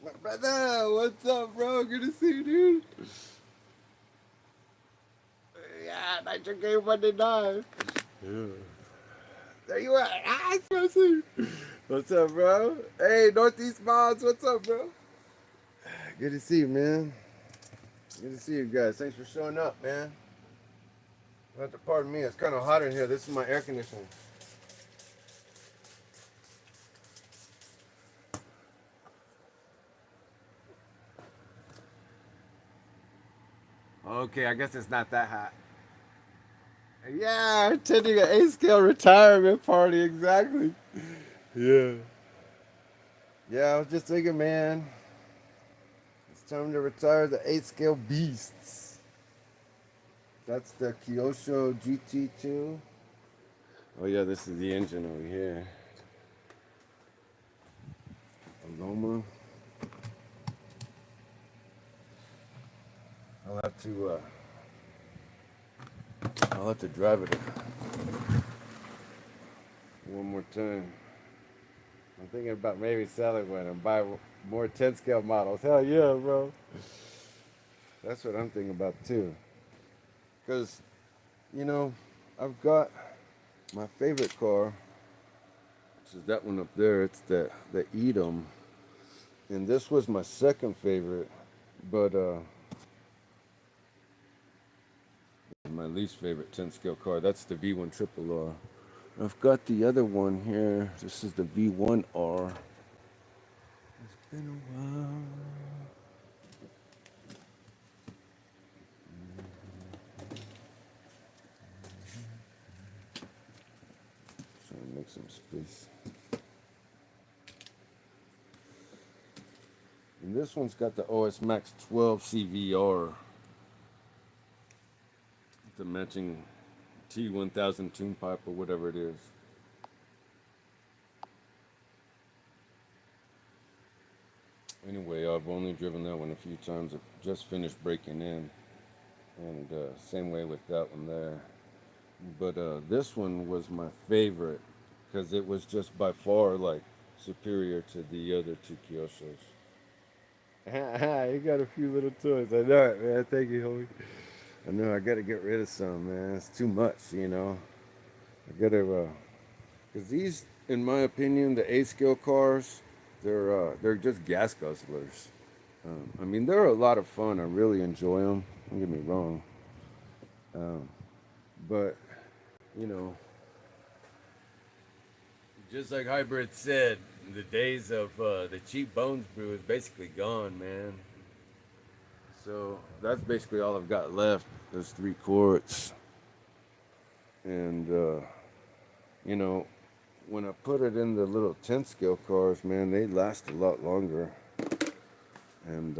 My brother, what's up, bro? Good to see you, dude. Yeah, NITROGANG Monday night. Yeah. There you are. Ah, I see you. What's up, bro? Hey, Northeast Mods, what's up, bro? Good to see you, man. Good to see you guys. Thanks for showing up, man. You have to pardon me. It's kind of hot in here. This is my air conditioning. Okay, I guess it's not that hot. Yeah, attending an A-scale retirement party, exactly. Yeah. Yeah, I was just thinking, man, it's time to retire the 8-scale beasts. That's the Kyosho GT2. Oh yeah, this is the engine over here. Aloma. I'll have to, uh, I'll have to drive it one more time. I'm thinking about maybe selling one and buy more 10 scale models. Hell yeah, bro. That's what I'm thinking about too. Because, you know, I've got my favorite car, which is that one up there. It's the Edom. And this was my second favorite, but my least favorite 10 scale car. That's the V1 Triple R. I've got the other one here. This is the V1R. It's been a while. Trying to make some space. And this one's got the OS Max 12 CVR. The matching T1000 tune pipe or whatever it is. Anyway, I've only driven that one a few times. I just finished breaking in. And same way with that one there. But this one was my favorite because it was just by far like superior to the other two Kyoshos. You got a few little toys. I know it, man. Thank you, homie. I know I got to get rid of some, man. It's too much, you know. I got to, because these, in my opinion, the A-scale cars, they're just gas guzzlers. I mean, they're a lot of fun. I really enjoy them. Don't get me wrong. Um, but you know, just like Hybrid said, the days of the cheap bones brew is basically gone, man. So that's basically all I've got left. There's 3 quarts, and you know, when I put it in the little 10 scale cars, man, they last a lot longer, and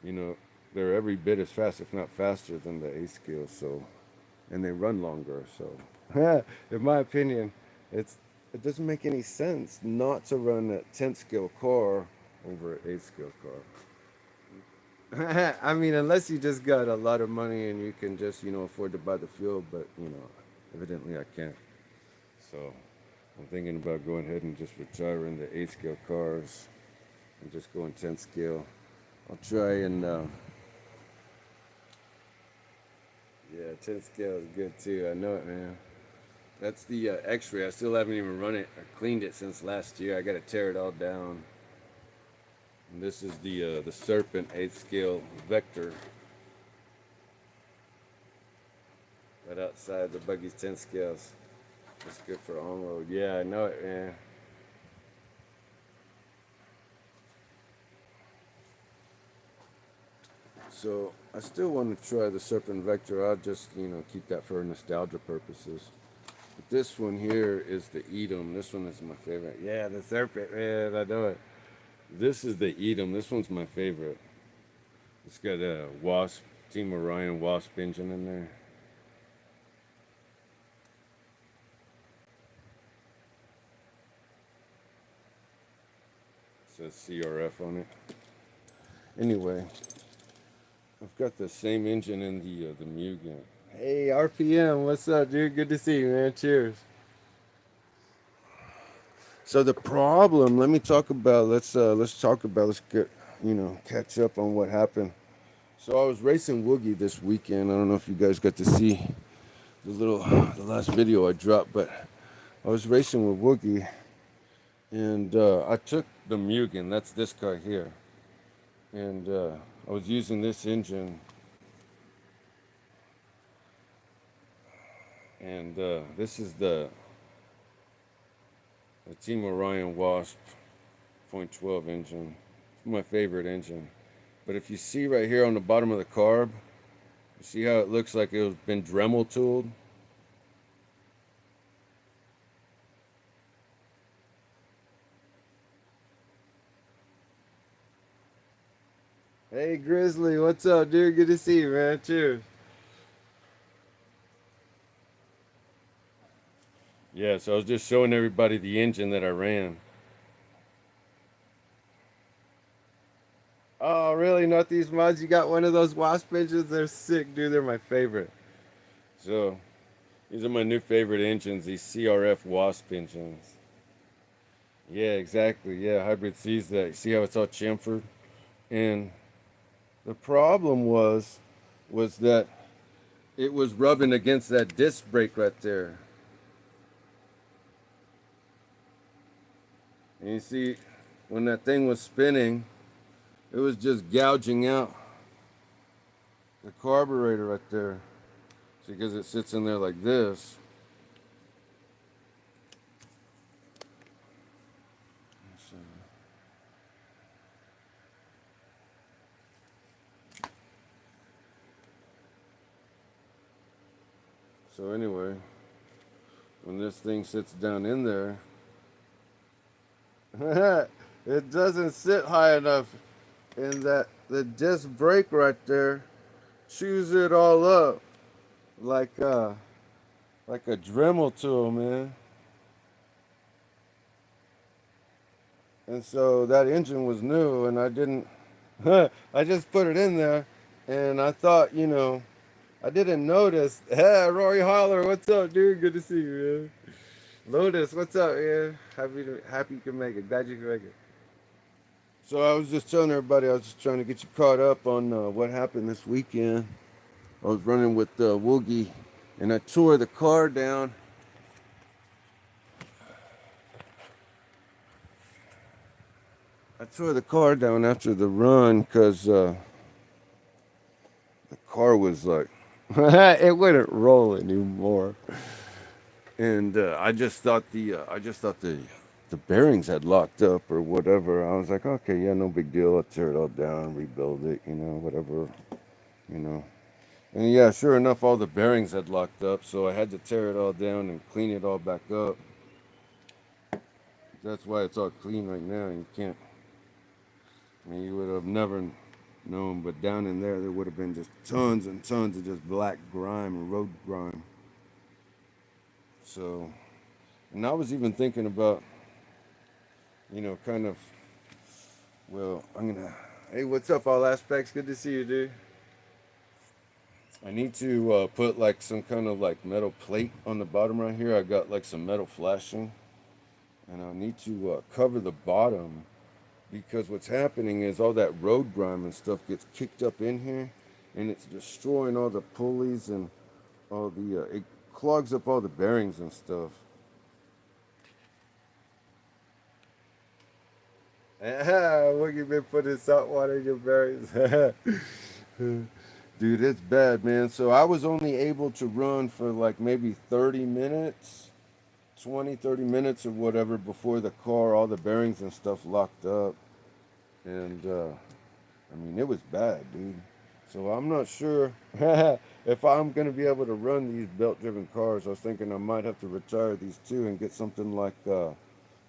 you know, they're every bit as fast, if not faster, than the A scale. So, and they run longer. So, in my opinion, it doesn't make any sense not to run a 10 scale car over an 8 scale car. I mean, unless you just got a lot of money and you can just, you know, afford to buy the fuel, but, you know, evidently I can't. So I'm thinking about going ahead and just retiring the 8 scale cars and just going 10 scale. I'll try and, yeah, 10 scale is good too. I know it, man. That's the X-ray. I still haven't even run it or cleaned it since last year. I got to tear it all down. And this is the Serpent 8th scale Vector. Right outside the buggy's 10 scales. It's good for on-road. Yeah, I know it, man. So I still want to try the Serpent Vector. I'll just, you know, keep that for nostalgia purposes. But this one here is the Edom. This one is my favorite. Yeah, the Serpent, man. I know it. This is the Edom. This one's my favorite. It's got a Wasp, Team Orion Wasp engine in there. It says CRF on it. Anyway, I've got the same engine in the Mugen. Hey, RPM, what's up, dude? Good to see you, man. Cheers. So the problem, let me talk about. Let's talk about. Let's get catch up on what happened. So I was racing Woogie this weekend. I don't know if you guys got to see the last video I dropped, but I was racing with Woogie, and I took the Mugen. That's this car here, and I was using this engine, and this is the Team Orion Wasp .12 engine. It's my favorite engine. But if you see right here on the bottom of the carb, you see how it looks like it's been Dremel tooled? Hey Grizzly, what's up, dude? Good to see you, man. Cheers. Yeah, so I was just showing everybody the engine that I ran. Oh, really? Not these mods? You got one of those Wasp engines? They're sick, dude. They're my favorite. So, these are my new favorite engines, these CRF Wasp engines. Yeah, exactly. Yeah, Hybrid sees that. See how it's all chamfered? And the problem was that it was rubbing against that disc brake right there. And you see, when that thing was spinning, it was just gouging out the carburetor right there. See, because it sits in there like this. So anyway, when this thing sits down in there, it doesn't sit high enough, and that the disc brake right there chews it all up like a Dremel tool, man. And so that engine was new, and I didn't. I just put it in there, and I thought, I didn't notice. Hey, Rory Holler, what's up, dude? Good to see you, man. Lotus, what's up, man? Happy you can make it. Glad you can make it. So I was just telling everybody, I was just trying to get you caught up on what happened this weekend. I was running with Woogie, and I tore the car down. I tore the car down after the run because the car was like, it wouldn't roll anymore. And I just thought the bearings had locked up or whatever. I was like, okay, yeah, no big deal. I'll tear it all down, rebuild it, whatever, you know. And yeah, sure enough, all the bearings had locked up, so I had to tear it all down and clean it all back up. That's why it's all clean right now. You can't. I mean, you would have never known, but down in there would have been just tons and tons of just black grime and road grime. So, and I was even thinking about, kind of, well, hey, what's up, all aspects? Good to see you, dude. I need to put like some kind of like metal plate on the bottom right here. I got like some metal flashing, and I need to cover the bottom because what's happening is all that road grime and stuff gets kicked up in here, and it's destroying all the pulleys and all the it clogs up all the bearings and stuff. What you been putting salt water in your bearings? Dude, it's bad, man. So I was only able to run for like maybe 30 minutes, 20, 30 minutes or whatever before the car, all the bearings and stuff locked up. And I mean, it was bad, dude. So I'm not sure if I'm going to be able to run these belt-driven cars. I was thinking I might have to retire these two and get something like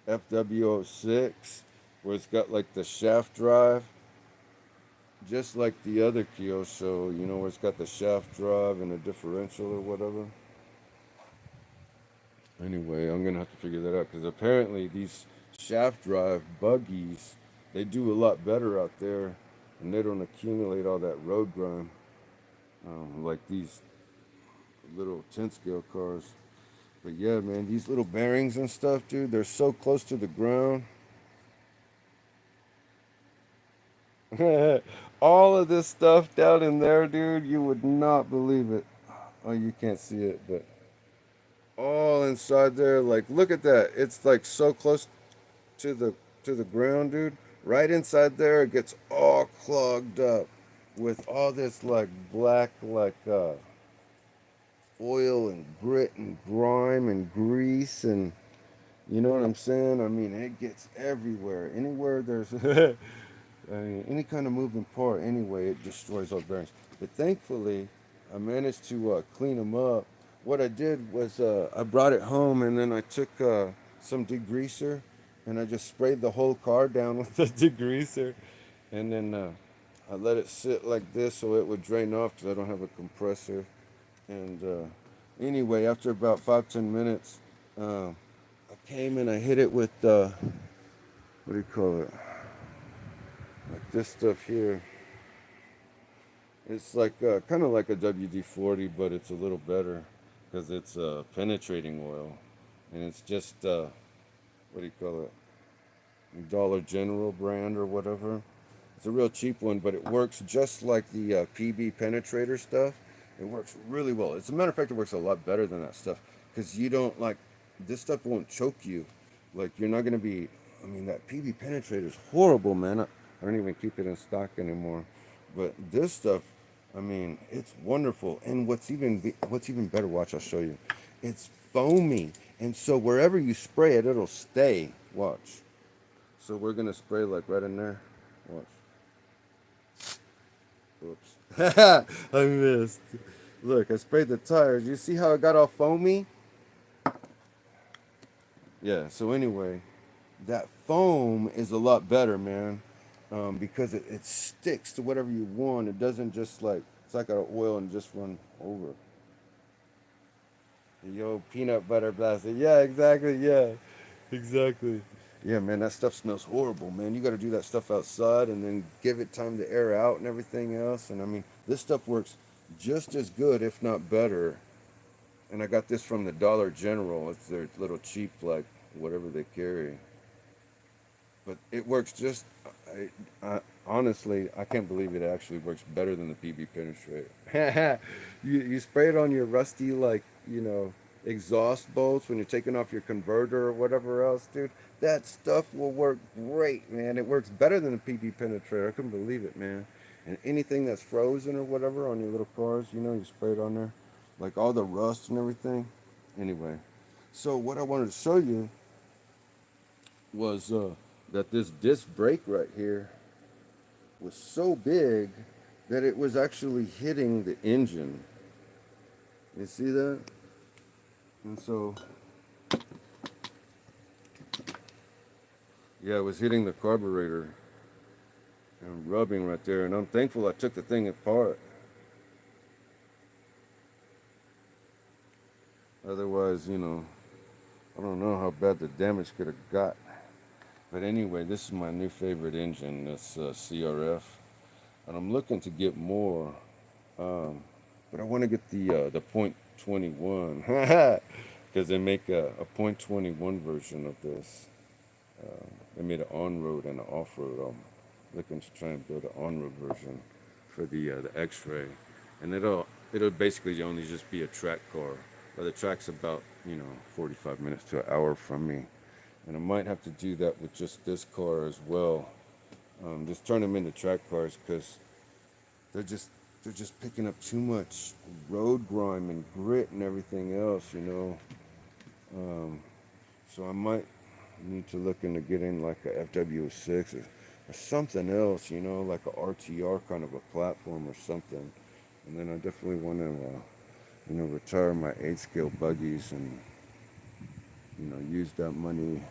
FW06, where it's got like the shaft drive, just like the other Kyosho, where it's got the shaft drive and a differential or whatever. Anyway, I'm going to have to figure that out because apparently these shaft drive buggies, they do a lot better out there and they don't accumulate all that road grime like these little 10 scale cars. But yeah, man, these little bearings and stuff, dude, they're so close to the ground. All of this stuff down in there, dude, you would not believe it. Oh, you can't see it, but all inside there, like look at that. It's like so close to the ground, dude. Right inside there, it gets all clogged up with all this like black oil and grit and grime and grease and you know what I'm saying? I mean, it gets everywhere. Anywhere there's I mean, any kind of moving part, anyway, it destroys all bearings. But thankfully, I managed to clean them up. What I did was I brought it home and then I took some degreaser and I just sprayed the whole car down with the degreaser. And then I let it sit like this so it would drain off because I don't have a compressor. And anyway, after about 5-10 minutes, I came and I hit it with, what do you call it? Like this stuff here. It's like kind of like a WD-40, but it's a little better because it's penetrating oil, and it's just what do you call it? Dollar General brand or whatever. It's a real cheap one, but it works just like the PB penetrator stuff. It works really well. As a matter of fact, it works a lot better than that stuff because you don't like this stuff won't choke you. Like you're not gonna be. I mean, that PB penetrator is horrible, man. I don't even keep it in stock anymore. But this stuff, I mean, it's wonderful. And what's even better, watch, I'll show you. It's foamy, and so wherever you spray it, it'll stay. Watch. So we're gonna spray like right in there. Watch. Oops. I missed. Look, I sprayed the tires. You see how it got all foamy? Yeah, so anyway, that foam is a lot better, man, because it sticks to whatever you want. It doesn't just like, it's like an oil and just run over. Yo, peanut butter blaster. Yeah, exactly. Yeah, exactly. Yeah, man, that stuff smells horrible, man. You got to do that stuff outside and then give it time to air out and everything else. And I mean, this stuff works just as good, if not better. And I got this from the Dollar General. It's their little cheap, like, whatever they carry. But it works just, honestly, I can't believe it actually works better than the PB penetrator. You spray it on your rusty, like, exhaust bolts when you're taking off your converter or whatever else, dude. That stuff will work great, man. It works better than the PB penetrator. I couldn't believe it, man. And anything that's frozen or whatever on your little cars, you spray it on there. Like all the rust and everything. Anyway, so what I wanted to show you was that this disc brake right here was so big that it was actually hitting the engine. You see that? And so, yeah, it was hitting the carburetor and rubbing right there. And I'm thankful I took the thing apart. Otherwise, I don't know how bad the damage could have got. But anyway, this is my new favorite engine, this CRF. And I'm looking to get more. But I want to get the .21 because they make a .21 version of this. They made an on-road and an off-road. I'm looking to try and build an on-road version for the X-Ray, and it'll basically only just be a track car. But the track's about 45 minutes to an hour from me, and I might have to do that with just this car as well. Just turn them into track cars because they're just picking up too much road grime and grit and everything else. So I might need to look into getting like a FW6 or something else, like a RTR kind of a platform or something. And then I definitely want to, retire my 8-scale buggies and, use that money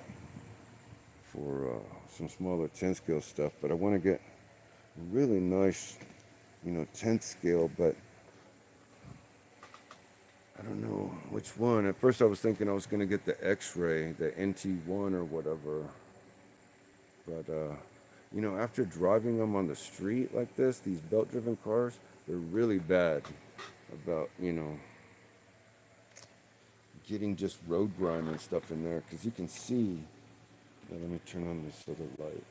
for some smaller 10-scale stuff. But I want to get a really nice, 10th scale, but I don't know which one. At first I was thinking I was going to get the X-Ray, the NT1 or whatever. But, after driving them on the street like this, these belt-driven cars, they're really bad about, getting just road grime and stuff in there, because you can see. Now, let me turn on this other light.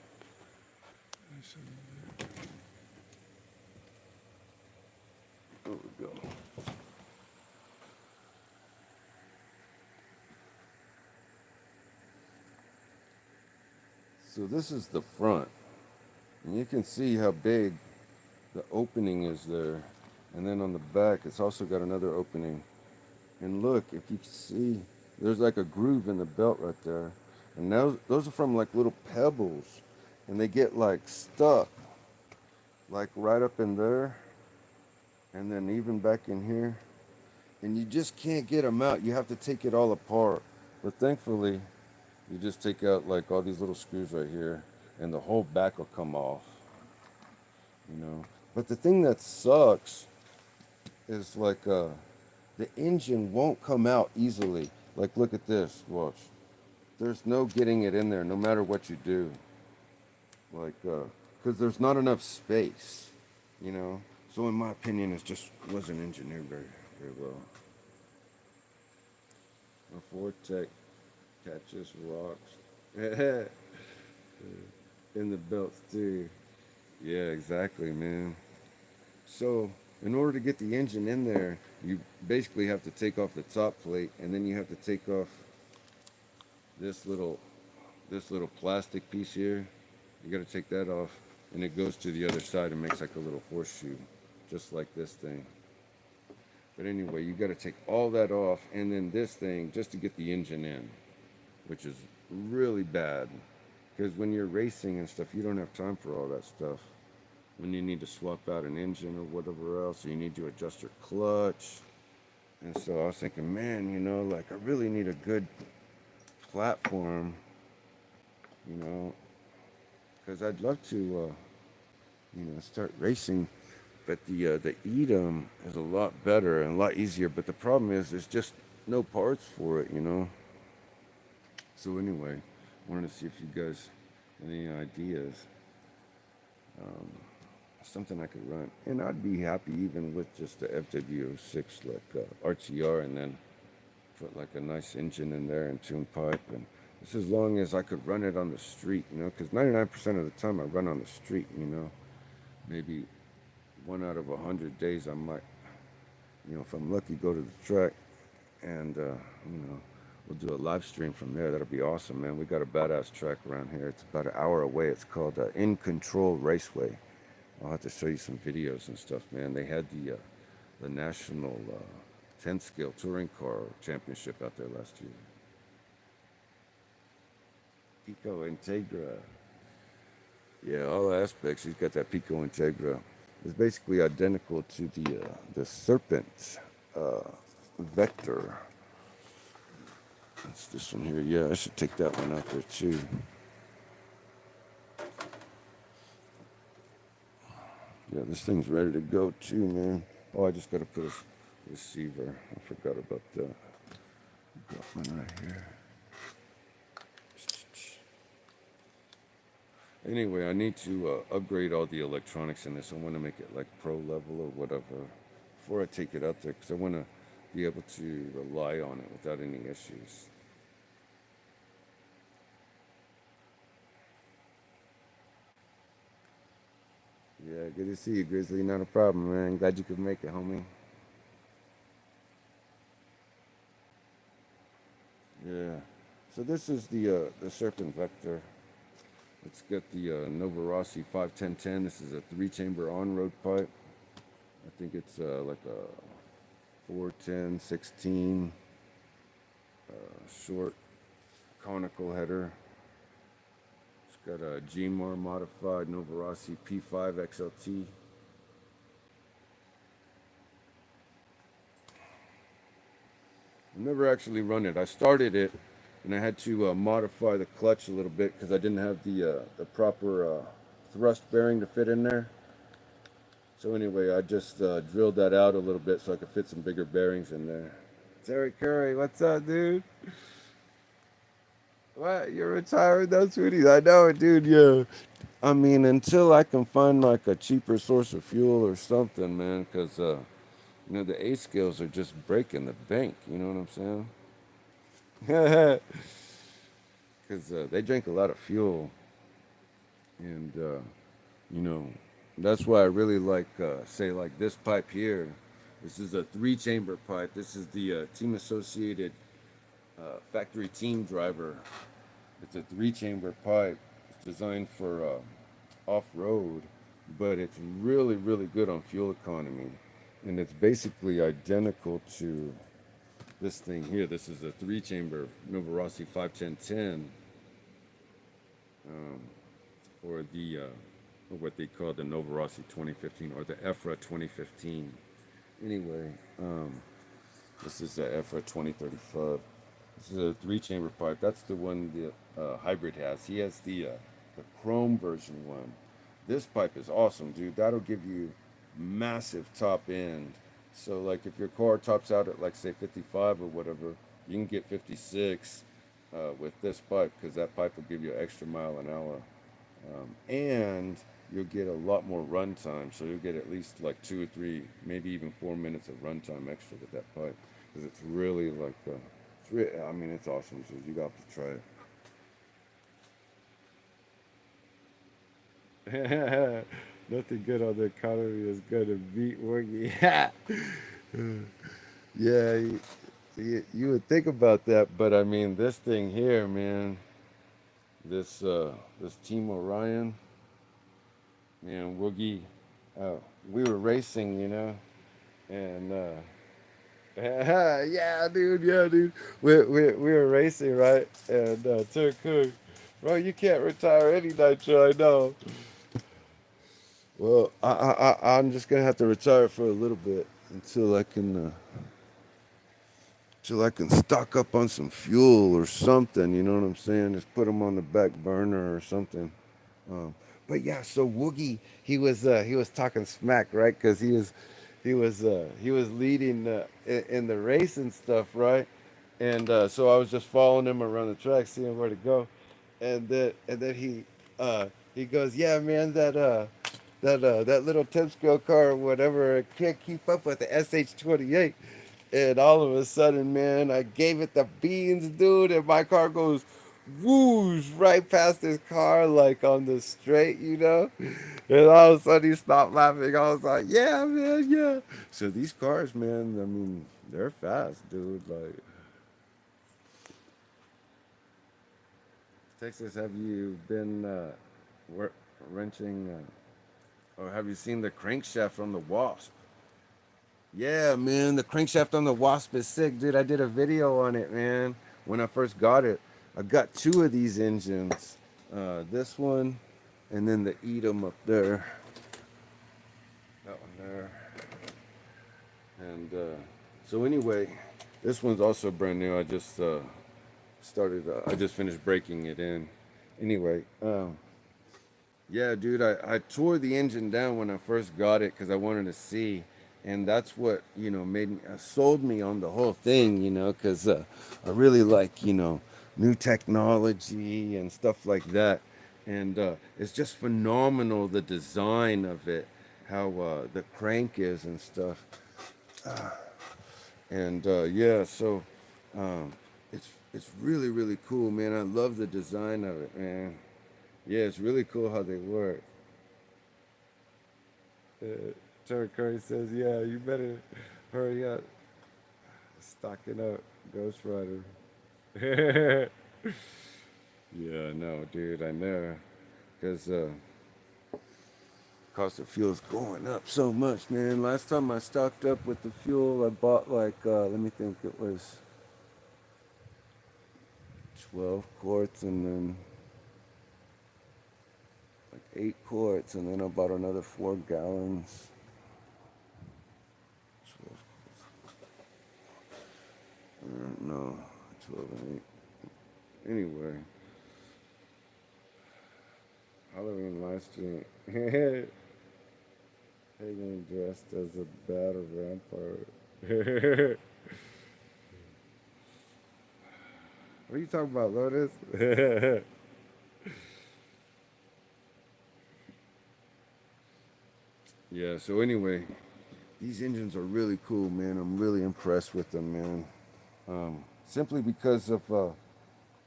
There we go. So this is the front, and you can see how big the opening is there. And then on the back, it's also got another opening. And look, if you see, there's like a groove in the belt right there. And those are from like little pebbles, and they get like stuck, like right up in there, and then even back in here. And you just can't get them out. You have to take it all apart. But thankfully, you just take out like all these little screws right here, and the whole back will come off, you know. But the thing that sucks is like the engine won't come out easily. Like, look at this, watch. There's no getting it in there, no matter what you do. Like, because there's not enough space, you know. So in my opinion, it just wasn't engineered very well. A Vortec catches rocks in the belts too. Yeah, exactly, man. So in order to get the engine in there, you basically have to take off the top plate, and then you have to take off this little plastic piece here. You got to take that off, and it goes to the other side and makes like a little horseshoe, just like this thing. But anyway, you got to take all that off, and then this thing just to get the engine in, which is really bad, because when you're racing and stuff, you don't have time for all that stuff. When you need to swap out an engine or whatever else, or you need to adjust your clutch. And so I was thinking, man, you know, like I really need a good platform, you know, because I'd love to, you know, start racing. But the Edom is a lot better and a lot easier. But the problem is there's just no parts for it, you know. So anyway, I wanted to see if you guys had any ideas. Something I could run. And I'd be happy even with just the FW06 like RTR, and then put like a nice engine in there and tune pipe. And this as long as I could run it on the street, you know, because 99% of the time I run on the street, you know. Maybe 1 out of 100 days I might, you know, if I'm lucky, go to the track, and, you know, we'll do a live stream from there. That'll be awesome, man. We got a badass track around here. It's about an hour away. It's called In Control Raceway. I'll have to show you some videos and stuff, man. They had the national 10 scale touring car championship out there last year. Pico Integra. Yeah, all aspects. He's got that Pico Integra. It's basically identical to the Serpent Vector. That's this one here. Yeah, I should take that one out there too. Yeah, this thing's ready to go too, man. Oh, I just got to put a receiver. I forgot about that. Got one right here. Anyway, I need to upgrade all the electronics in this. I want to make it like pro level or whatever before I take it out there, because I want to be able to rely on it without any issues. Yeah, good to see you, Grizzly. Not a problem, man. Glad you could make it, homie. Yeah. So this is the Serpent Vector. It's got the Novarossi 51010. This is a 3-chamber on-road pipe. I think it's like a 410, 16 short conical header. It's got a GMAR modified Novarossi P5 XLT. I've never actually run it. I started it, and I had to modify the clutch a little bit because I didn't have the proper thrust bearing to fit in there. So anyway, I just drilled that out a little bit so I could fit some bigger bearings in there. Terry Curry, what's up, dude? What? You're retiring those sweeties? I know it, dude. Yeah. I mean, until I can find like a cheaper source of fuel or something, man, because you know, the A scales are just breaking the bank. You know what I'm saying? because they drink a lot of fuel, and you know, that's why I really like, say, like this pipe here. This is a three-chamber pipe. This is the Team Associated Factory Team Driver. It's a three-chamber pipe. It's designed for off-road, but it's really, really good on fuel economy, and it's basically identical to this thing here. This is a three-chamber Novorossi 51010, um, or the or what they call the Novorossi 2015 or the EFRA 2015. Anyway, this is the EFRA 2035. This is a three-chamber pipe. That's the one the hybrid has. He has the chrome version one. This pipe is awesome, dude. That'll give you massive top end. So like if your car tops out at like say 55 or whatever, you can get 56 with this pipe because that pipe will give you an extra mile an hour, and you'll get a lot more run time. So you'll get at least like 2 or 3, maybe even 4 minutes of run time extra with that pipe because it's really like, I mean, it's awesome. So you got to try it. Nothing good on the economy is gonna beat Woogie. Yeah, you would think about that, but I mean, this thing here, man, this Team Orion, man, Woogie, we were racing, and yeah, dude, we were racing, right? And Turk Cook, bro, you can't retire any Nitro, I know. Well, I'm just gonna have to retire for a little bit until I can stock up on some fuel or something. You know what I'm saying? Just put them on the back burner or something. Um, but yeah, so Woogie, he was talking smack, right? Because he was leading in the race and stuff, right? And so I was just following him around the track, seeing where to go, and then he goes, yeah, man, that little tip scale car or whatever can't keep up with the SH28. And all of a sudden, man, I gave it the beans, dude, and my car goes whoosh right past his car, like on the straight. And all of a sudden, he stopped laughing. I was like, yeah, man, yeah. So these cars, man, I mean, they're fast, dude. Like, Texas, have you been wrenching, or have you seen the crankshaft on the Wasp? Yeah, man, the crankshaft on the Wasp is sick, dude. I did a video on it, man. When I first got it, I got two of these engines. This one, and then the Edom up there. That one there. And so anyway, this one's also brand new. I just started. I just finished breaking it in. Anyway, yeah, dude, I tore the engine down when I first got it because I wanted to see, and that's what made me sold me on the whole thing, because I really like new technology and stuff like that, and it's just phenomenal the design of it, how the crank is and stuff, and yeah, so um, it's really really cool, man. I love the design of it, man. Yeah, it's really cool how they work. Terry Curry says, "Yeah, you better hurry up, stocking up, Ghost Rider." Yeah, no, dude, I know, cause cost of fuel's going up so much, man. Last time I stocked up with the fuel, I bought like let me think, it was 12 quarts and then like 8 quarts, and then I bought another 4 gallons. 12, no, 12 and 8. Anyway, Halloween last year. Hagen dressed as a battle vampire. What are you talking about, Lotus? Yeah, so anyway, these engines are really cool, man. I'm really impressed with them, man. simply because of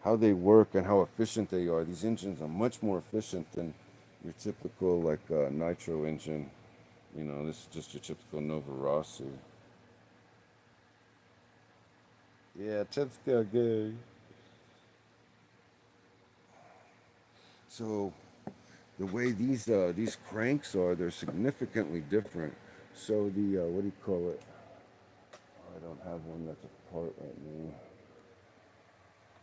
how they work and how efficient they are. These engines are much more efficient than your typical like nitro engine. You know, this is just your typical Nova Rossi. Yeah, chip's still good. So the way these cranks are, they're significantly different. So the what do you call it? Oh, I don't have one that's apart right now.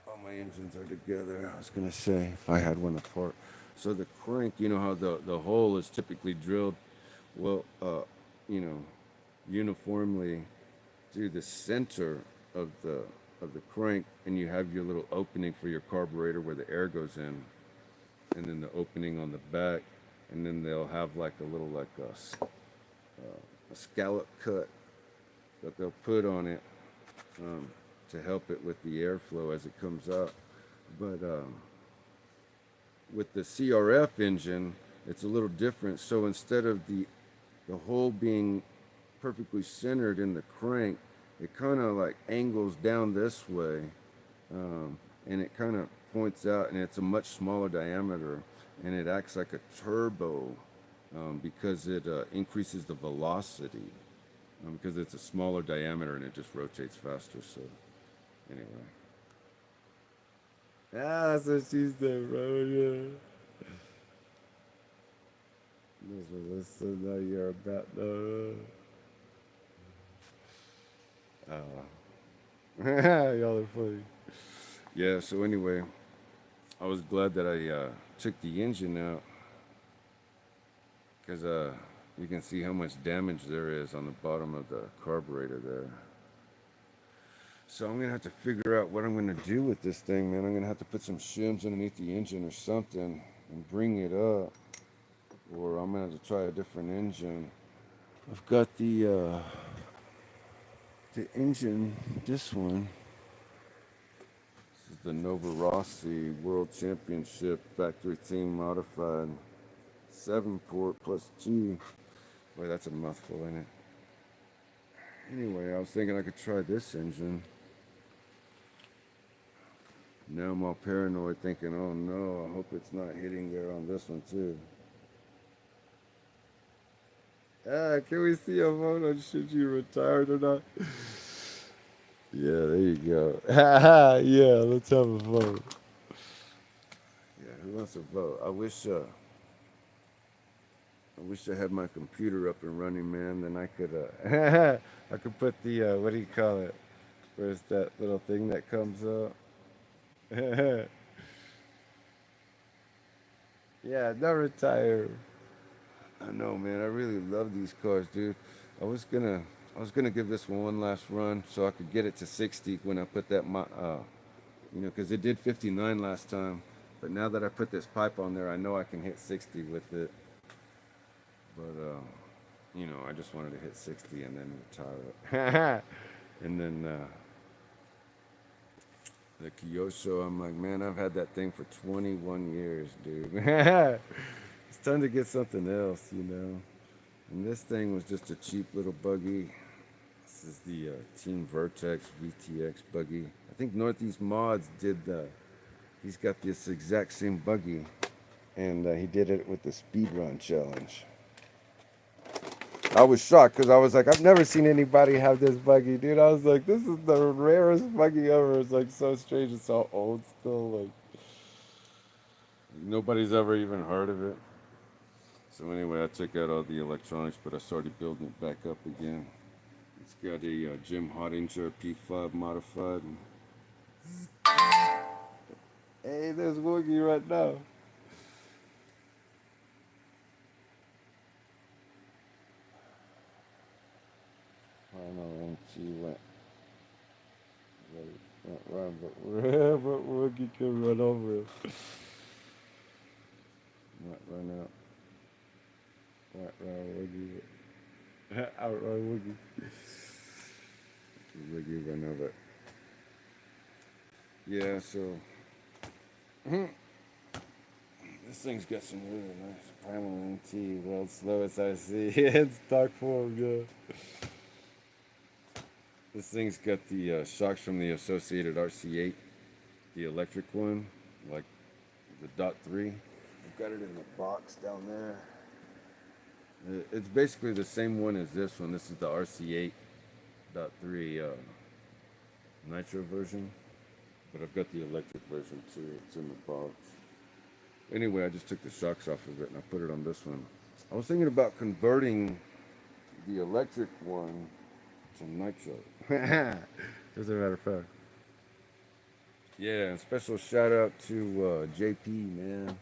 All my engines are together. I was gonna say if I had one apart. So the crank, you know how the hole is typically drilled, well, you know, uniformly through the center of the crank, and you have your little opening for your carburetor where the air goes in, and then the opening on the back, and then they'll have like a little like a scallop cut that they'll put on it um, to help it with the airflow as it comes up. But with the CRF engine, it's a little different. So instead of the hole being perfectly centered in the crank, it kind of like angles down this way, and it kind of points out, and it's a much smaller diameter, and it acts like a turbo because it increases the velocity because it's a smaller diameter and it just rotates faster. So anyway, ah, that's what she said, bro. Yeah. This was listen that you're about to. Y'all are funny. Yeah. So anyway, I was glad that I took the engine out because you can see how much damage there is on the bottom of the carburetor there. So I'm gonna have to figure out what I'm gonna do with this thing, man. I'm gonna have to put some shims underneath the engine or something and bring it up, or I'm gonna have to try a different engine. I've got the engine, this one. This is the Nova Rossi World Championship factory team modified 7-port plus 2. Boy, that's a mouthful, ain't it? Anyway, I was thinking I could try this engine. Now I'm all paranoid thinking, oh no, I hope it's not hitting there on this one too. Ah, can we see a photo? Should you retired or not? Yeah, there you go. Yeah, let's have a vote. Yeah, who wants to vote? I wish I had my computer up and running, man. Then I could I could put the what do you call it? Where's that little thing that comes up? Yeah, no retire. I know, man. I really love these cars, dude. I was gonna, I was gonna give this one last run so I could get it to 60 when I put that, you know, because it did 59 last time. But now that I put this pipe on there, I know I can hit 60 with it. But you know, I just wanted to hit 60 and then retire it. And then the Kyosho, I'm like, man, I've had that thing for 21 years, dude. It's time to get something else, you know. And this thing was just a cheap little buggy. This is the Team Vertex VTX buggy. I think Northeast Mods did he's got this exact same buggy. And he did it with the speed run challenge. I was shocked because I was like, I've never seen anybody have this buggy, dude. I was like, this is the rarest buggy ever. It's like so strange. It's so old school. Like nobody's ever even heard of it. So anyway, I took out all the electronics, but I started building it back up again. It's got a Jim Hottinger P5 modified. Hey, there's Woogie right now. Final MT went run, but Woogie can run over him. Might run out. Might run Woogie. Outrun Woogie. Woogie run over. Yeah, so this thing's got some really nice primal MT, world's slowest IC. It's dark form, yeah. This thing's got the shocks from the associated RC8, the electric one, like the dot 3. I've got it in the box down there. It's basically the same one as this one. This is the RC8 dot 3 Nitro version, but I've got the electric version too. It's in the box. Anyway, I just took the shocks off of it and I put it on this one. I was thinking about converting the electric one to nitro. As a matter of fact. Yeah, and special shout out to JP, man,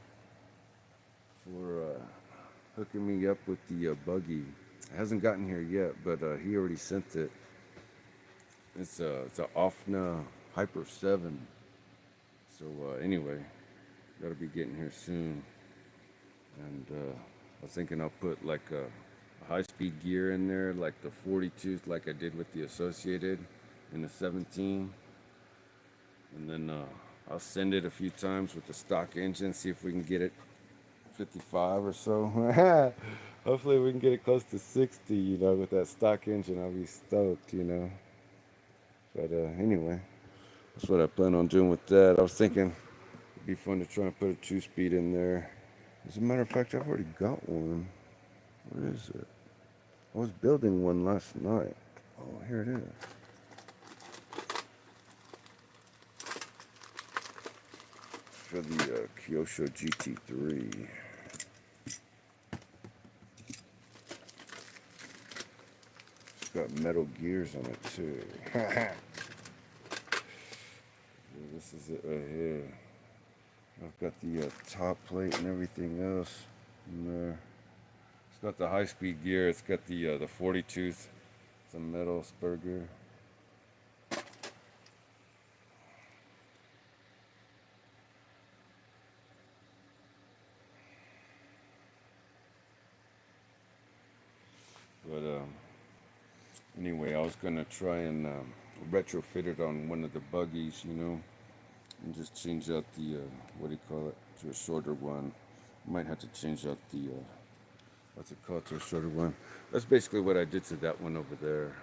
for hooking me up with the buggy. It hasn't gotten here yet, but he already sent it. It's a Offna Hyper 7. So anyway, gotta be getting here soon. And I was thinking I'll put like a high-speed gear in there, like the 40 tooth, like I did with the Associated in the 17. And then I'll send it a few times with the stock engine, see if we can get it 55 or so. Hopefully we can get it close to 60, you know, with that stock engine. I'll be stoked, you know. But anyway, that's what I plan on doing with that. I was thinking it'd be fun to try and put a 2-speed in there. As a matter of fact, I've already got one. Where is it? I was building one last night. Oh, here it is. For the Kyosho GT3. It's got metal gears on it too. Yeah, this is it right here. I've got the top plate and everything else in there. It's got the high-speed gear. It's got the 40 tooth. It's a metal spur gear. But anyway, I was gonna try and retrofit it on one of the buggies, you know, and just change out the what do you call it, to a shorter one. Might have to change out the what's it called, to a shorter one. That's basically what I did to that one over there.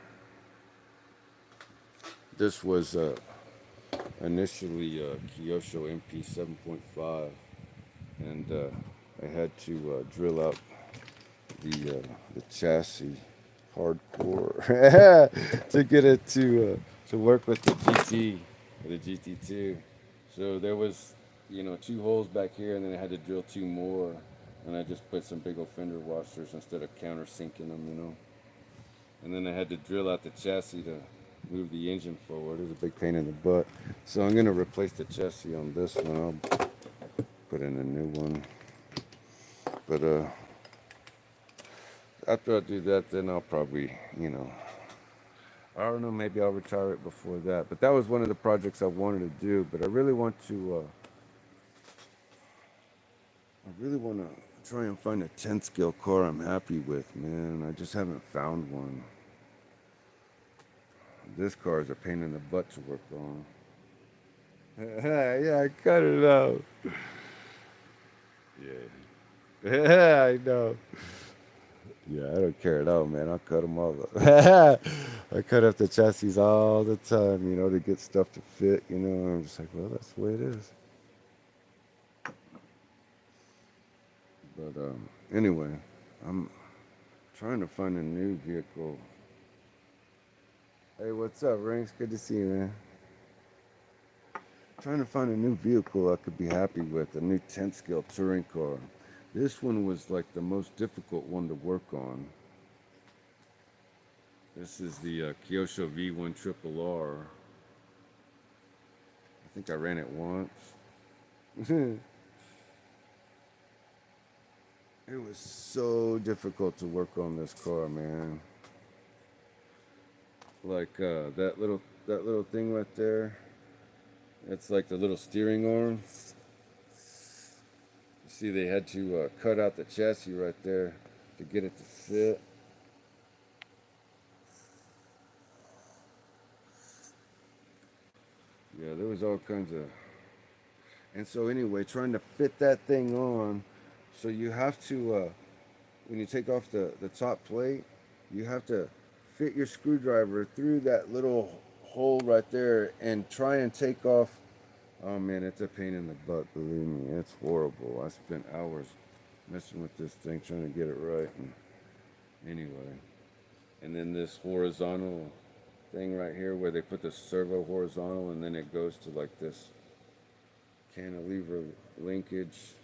This was initially Kyosho MP 7.5, and I had to drill out the chassis hardcore to get it to work with the GT, the GT2. So there was, you know, 2 holes back here, and then I had to drill 2 more, and I just put some big old fender washers instead of countersinking them, you know. And then I had to drill out the chassis to move the engine forward. It was a big pain in the butt. So I'm gonna replace the chassis on this one. I'll put in a new one. But after I do that, then I'll probably, you know, I don't know, maybe I'll retire it before that. But that was one of the projects I wanted to do. But I really want to try and find a 10 scale car I'm happy with, man. I just haven't found one. This car is a pain in the butt to work on. Yeah, I cut it out. Yeah. Yeah, I know. Yeah, I don't care at all, man. I'll cut them all up. I cut up the chassis all the time, you know, to get stuff to fit, you know. I'm just like, well, that's the way it is. But anyway, I'm trying to find a new vehicle. Hey, what's up, Ranks? Good to see you, man. Trying to find a new vehicle I could be happy with, a new 10 scale touring car. This one was like the most difficult one to work on. This is the Kyosho V1 Triple R. I think I ran it once. It was so difficult to work on this car, man. Like that little thing right there. It's like the little steering arm. You see, they had to cut out the chassis right there to get it to fit. Yeah, there was all kinds of. And so anyway, trying to fit that thing on, so you have to, when you take off the top plate, you have to fit your screwdriver through that little hole right there and try and take off. Oh man, it's a pain in the butt, believe me. It's horrible. I spent hours messing with this thing trying to get it right. And anyway, and then this horizontal thing right here where they put the servo horizontal and then it goes to like this cantilever linkage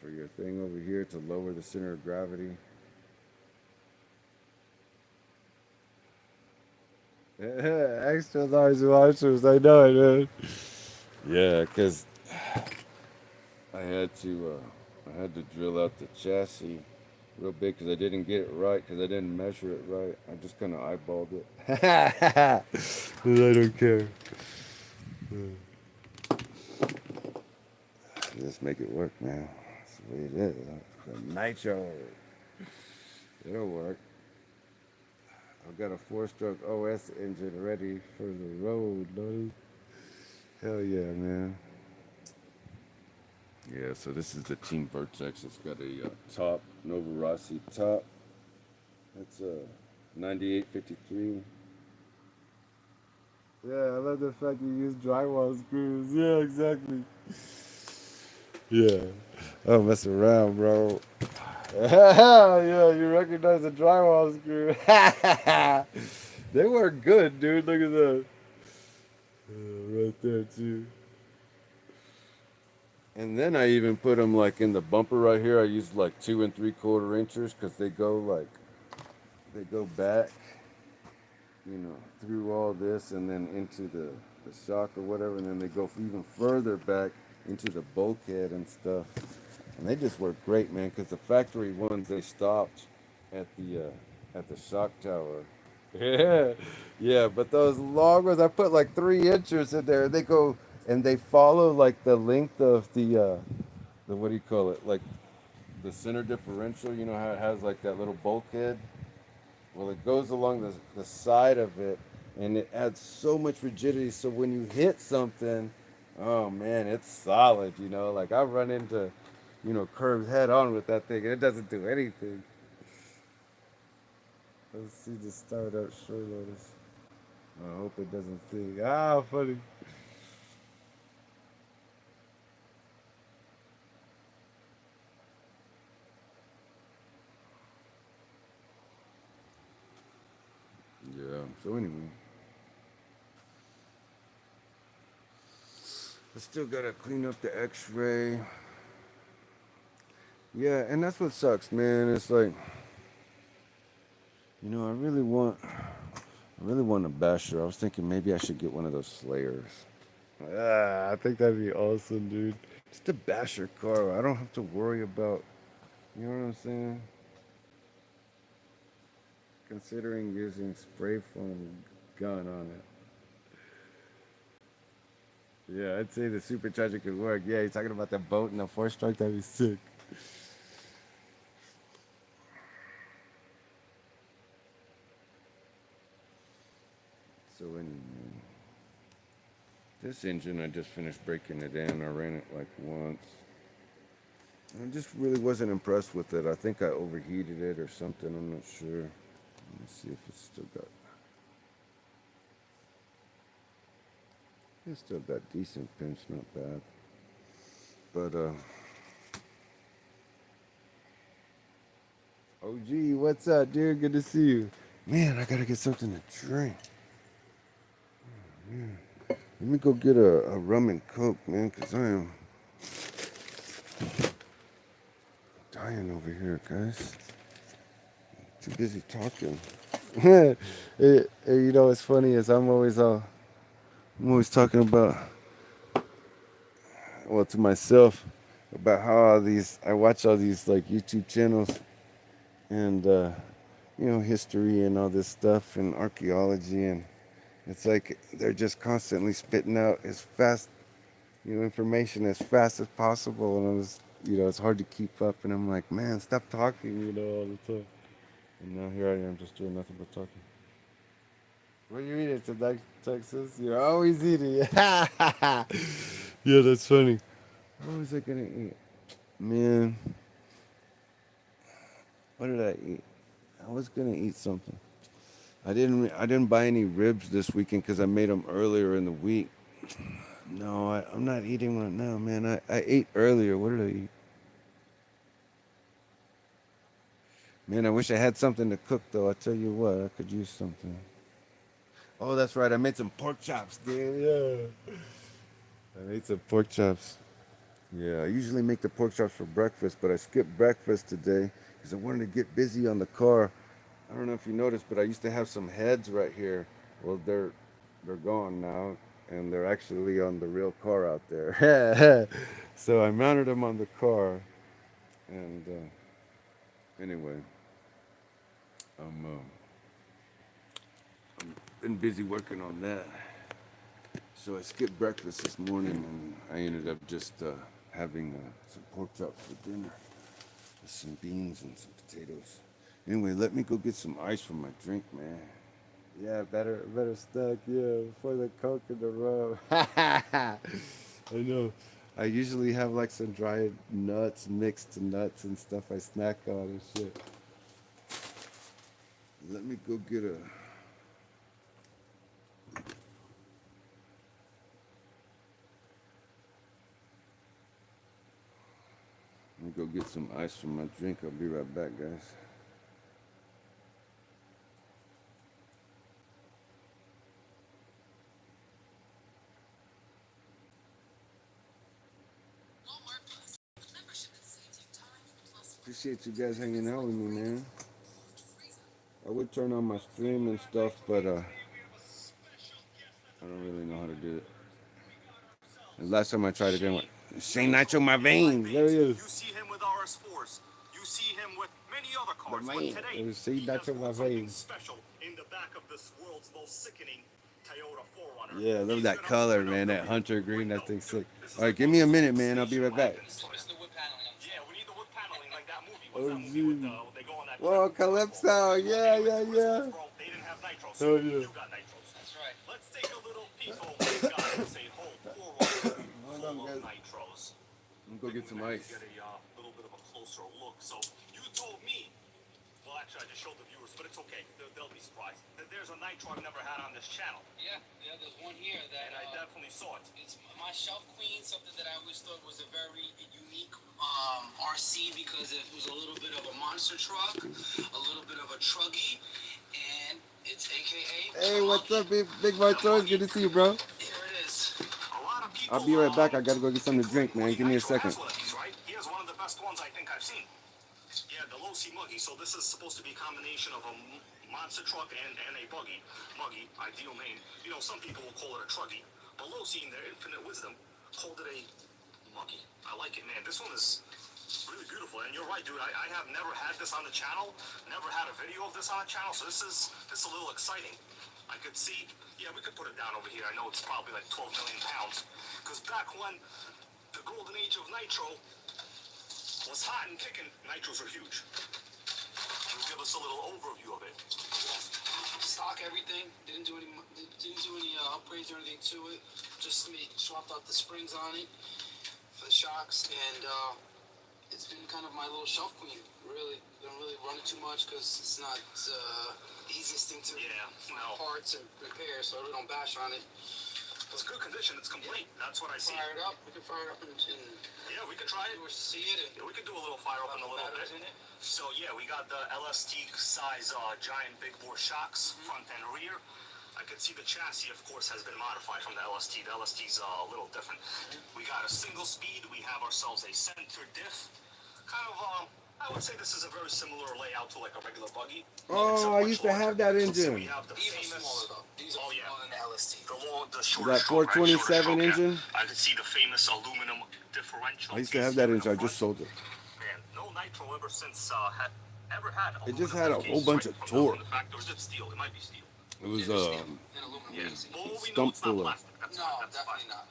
for your thing over here to lower the center of gravity. Extra large washers, I know it, man. Yeah, because I had to drill out the chassis real big because I didn't get it right because I didn't measure it right. I just kind of eyeballed it. I don't care. Just make it work, man. That's the way it is. The Nitro. It'll work. I've got a 4-stroke OS engine ready for the road, buddy. Hell yeah, man. Yeah, so this is the Team Vertex. It's got a top, Nova Rossi top. That's a 9853. Yeah, I love the fact you use drywall screws. Yeah, exactly. Yeah. I don't mess around, bro. Yeah, you recognize the drywall screw. They work good, dude. Look at that. Right there, too. And then I even put them like in the bumper right here. I use like 2 3/4 inches because they go back, through all this and then into the shock or whatever, and then they go even further back into the bulkhead and stuff. And they just work great, man, because the factory ones, they stopped at the shock tower. Yeah, yeah, but those long ones, I put like 3 inches in there. They go and they follow like the length of the what do you call it? Like the center differential. You know how it has like that little bulkhead. Well, it goes along the side of it, and it adds so much rigidity. So when you hit something, oh man, it's solid. Like I run into, curves head on with that thing, and it doesn't do anything. Let's see the startup short notice. I hope it doesn't see. Ah, funny. Yeah. So anyway, I still gotta clean up the X-ray. Yeah, and that's what sucks, man. It's like, I really want a basher. I was thinking maybe I should get one of those Slayers. I think that'd be awesome, dude. Just a basher car. I don't have to worry about, you know what I'm saying? Considering using spray foam gun on it. Yeah, I'd say the supercharger could work. Yeah, you're talking about the boat and the 4-stroke. That'd be sick. So anyway, this engine, I just finished breaking it in. I ran it like once. I just really wasn't impressed with it. I think I overheated it or something. I'm not sure. Let me see if it's still got decent pinch, not bad. But OG, what's up, dude? Good to see you. Man, I gotta get something to drink. Man. Let me go get a rum and coke, man, because I am dying over here, guys. Too busy talking. What's funny is I'm always talking about, well, to myself, about how I watch all these like YouTube channels and history and all this stuff and archaeology, and it's like they're just constantly spitting out as fast, information as fast as possible, and it's hard to keep up, and I'm like, man, stop talking, all the time. And now here I am just doing nothing but talking. What are you eating tonight, Texas? You're always eating. Yeah, that's funny. What was I gonna eat? Man, what did I eat? I was gonna eat something. I didn't buy any ribs this weekend because I made them earlier in the week. No, I'm not eating right now, man. I ate earlier. What did I eat? Man, I wish I had something to cook though. I tell you what, I could use something. Oh, that's right. I made some pork chops, dude. Yeah. I made some pork chops. Yeah, I usually make the pork chops for breakfast, but I skipped breakfast today because I wanted to get busy on the car. I don't know if you noticed, but I used to have some heads right here. Well, they're gone now, and they're actually on the real car out there. So I mounted them on the car, and anyway, I'm been busy working on that. So I skipped breakfast this morning, and I ended up just having some pork chops for dinner with some beans and some potatoes. Anyway, let me go get some ice for my drink, man. Yeah, better stack, yeah, before the coke and the rum. I know. I usually have like some dried nuts, mixed nuts and stuff I snack on and shit. Let me go get a. Let me go get some ice for my drink. I'll be right back, guys. Appreciate you guys hanging out with me, man. I would turn on my stream and stuff, but I don't really know how to do it. The last time I tried it, didn't work. Saint Nitro, my veins. There he is. You see him with RS4s. You see him with many other The cars. But vein. today, It was Saint he has Nitro, my brought something veins. special in the back of this world's most sickening Toyota 4Runner. Yeah, I love He's that gonna color, open up man. the That rear. hunter green. Wait, That no, thing's dude, sick. this is All a right, give me a losi minute, man. I'll be station right back. wagon. So it's the wood paneling. Yeah, we need the wood paneling like that movie. What's Oh, that movie with gee. they go on that Whoa, trip? Calypso. Yeah, yeah, yeah. Bro, they didn't have nitros. Oh, yeah. You got nitros. That's right. Let's take a little peek over what we got. It's a whole 4Runner Hold full on, of guys. nitros. I'm gonna go get some ice. Get a little bit of a closer look. So you told me, well, actually, I just showed the viewers, but it's okay. They'll be surprised. There's a nitro I've never had on this channel. Yeah, there's one here that. And I definitely saw it. It's my shelf queen, something that I always thought was a very unique RC because it was a little bit of a monster truck, a little bit of a truggy, and it's AKA. Hey, what's up, Big Boy Toys? Good to see you, bro. Here it is. A lot of I'll people, be right back. I gotta go get something to drink, man. Woody Give me a Nitro second. has one of these, right? He has one of the best ones I think I've seen. Yeah, the losi muggy. So this is supposed to be a combination of a monster truck and a buggy. Muggy, ideal name. You know, some people will call it a truggy. But losi, in their infinite wisdom, called it a muggy. I like it, man. This one is really beautiful. And you're right, dude. I have never had this on the channel. Never had a video of this on the channel. So this is a little exciting. I could see, yeah, we could put it down over here. I know it's probably like 12 million pounds. Because back when the golden age of Nitro was hot and kicking, Nitros are huge. Give us a little overview of it. Stock everything. Didn't do any upgrades or anything to it. Just swapped out the springs on it for the shocks, and it's been kind of my little shelf queen. Really, don't really run it too much because it's not the easiest thing to find parts and repair, so we don't bash on it. It's good condition. It's complete. That's what I see. Fire it up. We can fire it up and yeah, we can try it. See it. Yeah, we can do a little fire up in a little bit. So yeah, we got the LST size giant big bore shocks, front and rear. I can see the chassis, of course, has been modified from the LST. The LST's a little different. We got a single speed. We have ourselves a center diff. Kind of, I would say this is a very similar layout to like a regular buggy. Oh, I used to have that So engine. we have the famous. These are smaller than the LST. The shorter That stroke, right? 427 engine. I could see the famous aluminum differential. I used to have that engine. I just sold it. Man, no nitro ever since ever had. It just had a whole bunch of torque. Or is it steel? It might be steel. It was And aluminum. Yeah. Easy. Well, we know Stump it's not full of. plastic. That's No, fine. That's definitely fine. not.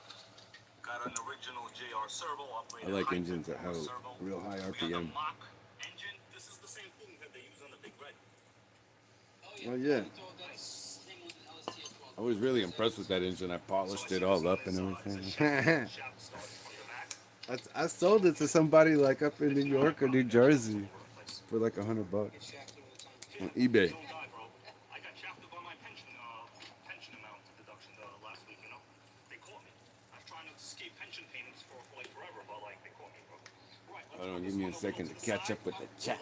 Got an original JR servo I upgraded. like high engines that have servo. real high We got the RPM. Mach engine. This is the same thing that they use on the Big Red. Oh, yeah. I was really impressed with that engine. I polished it all up and everything. I sold it to somebody like up in New York or New Jersey for like $100 on eBay. escape pension payments for like forever, but like they caught me, bro. Right, let's Hold on, put give this me a one over second to to the catch side. up with the chat.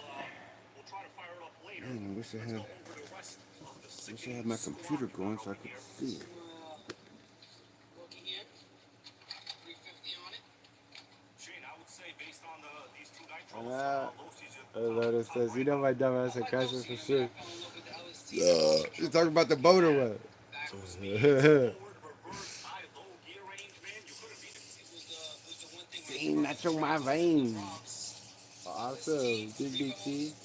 We'll try to fire it up later. Man, I wish I Let's had go over the rest of the wish I sickening had my squad computer you going got so I over could here. see it. Looking here, 350 on it. Shane, I would say based on these two nitros, Ah, Losi's Loda top says, you right know now. my dumb I ass had like crashed those for scenes. I mean, sure. I fell in love with the LST. You talking about the boat or what? Two speeds, forward, reverse, high, low gear range, man. You couldn't beat it. Was the one thing where Seen I that's on my traveled with the veins. ROMs, Awesome. LST, Big Revo BT. were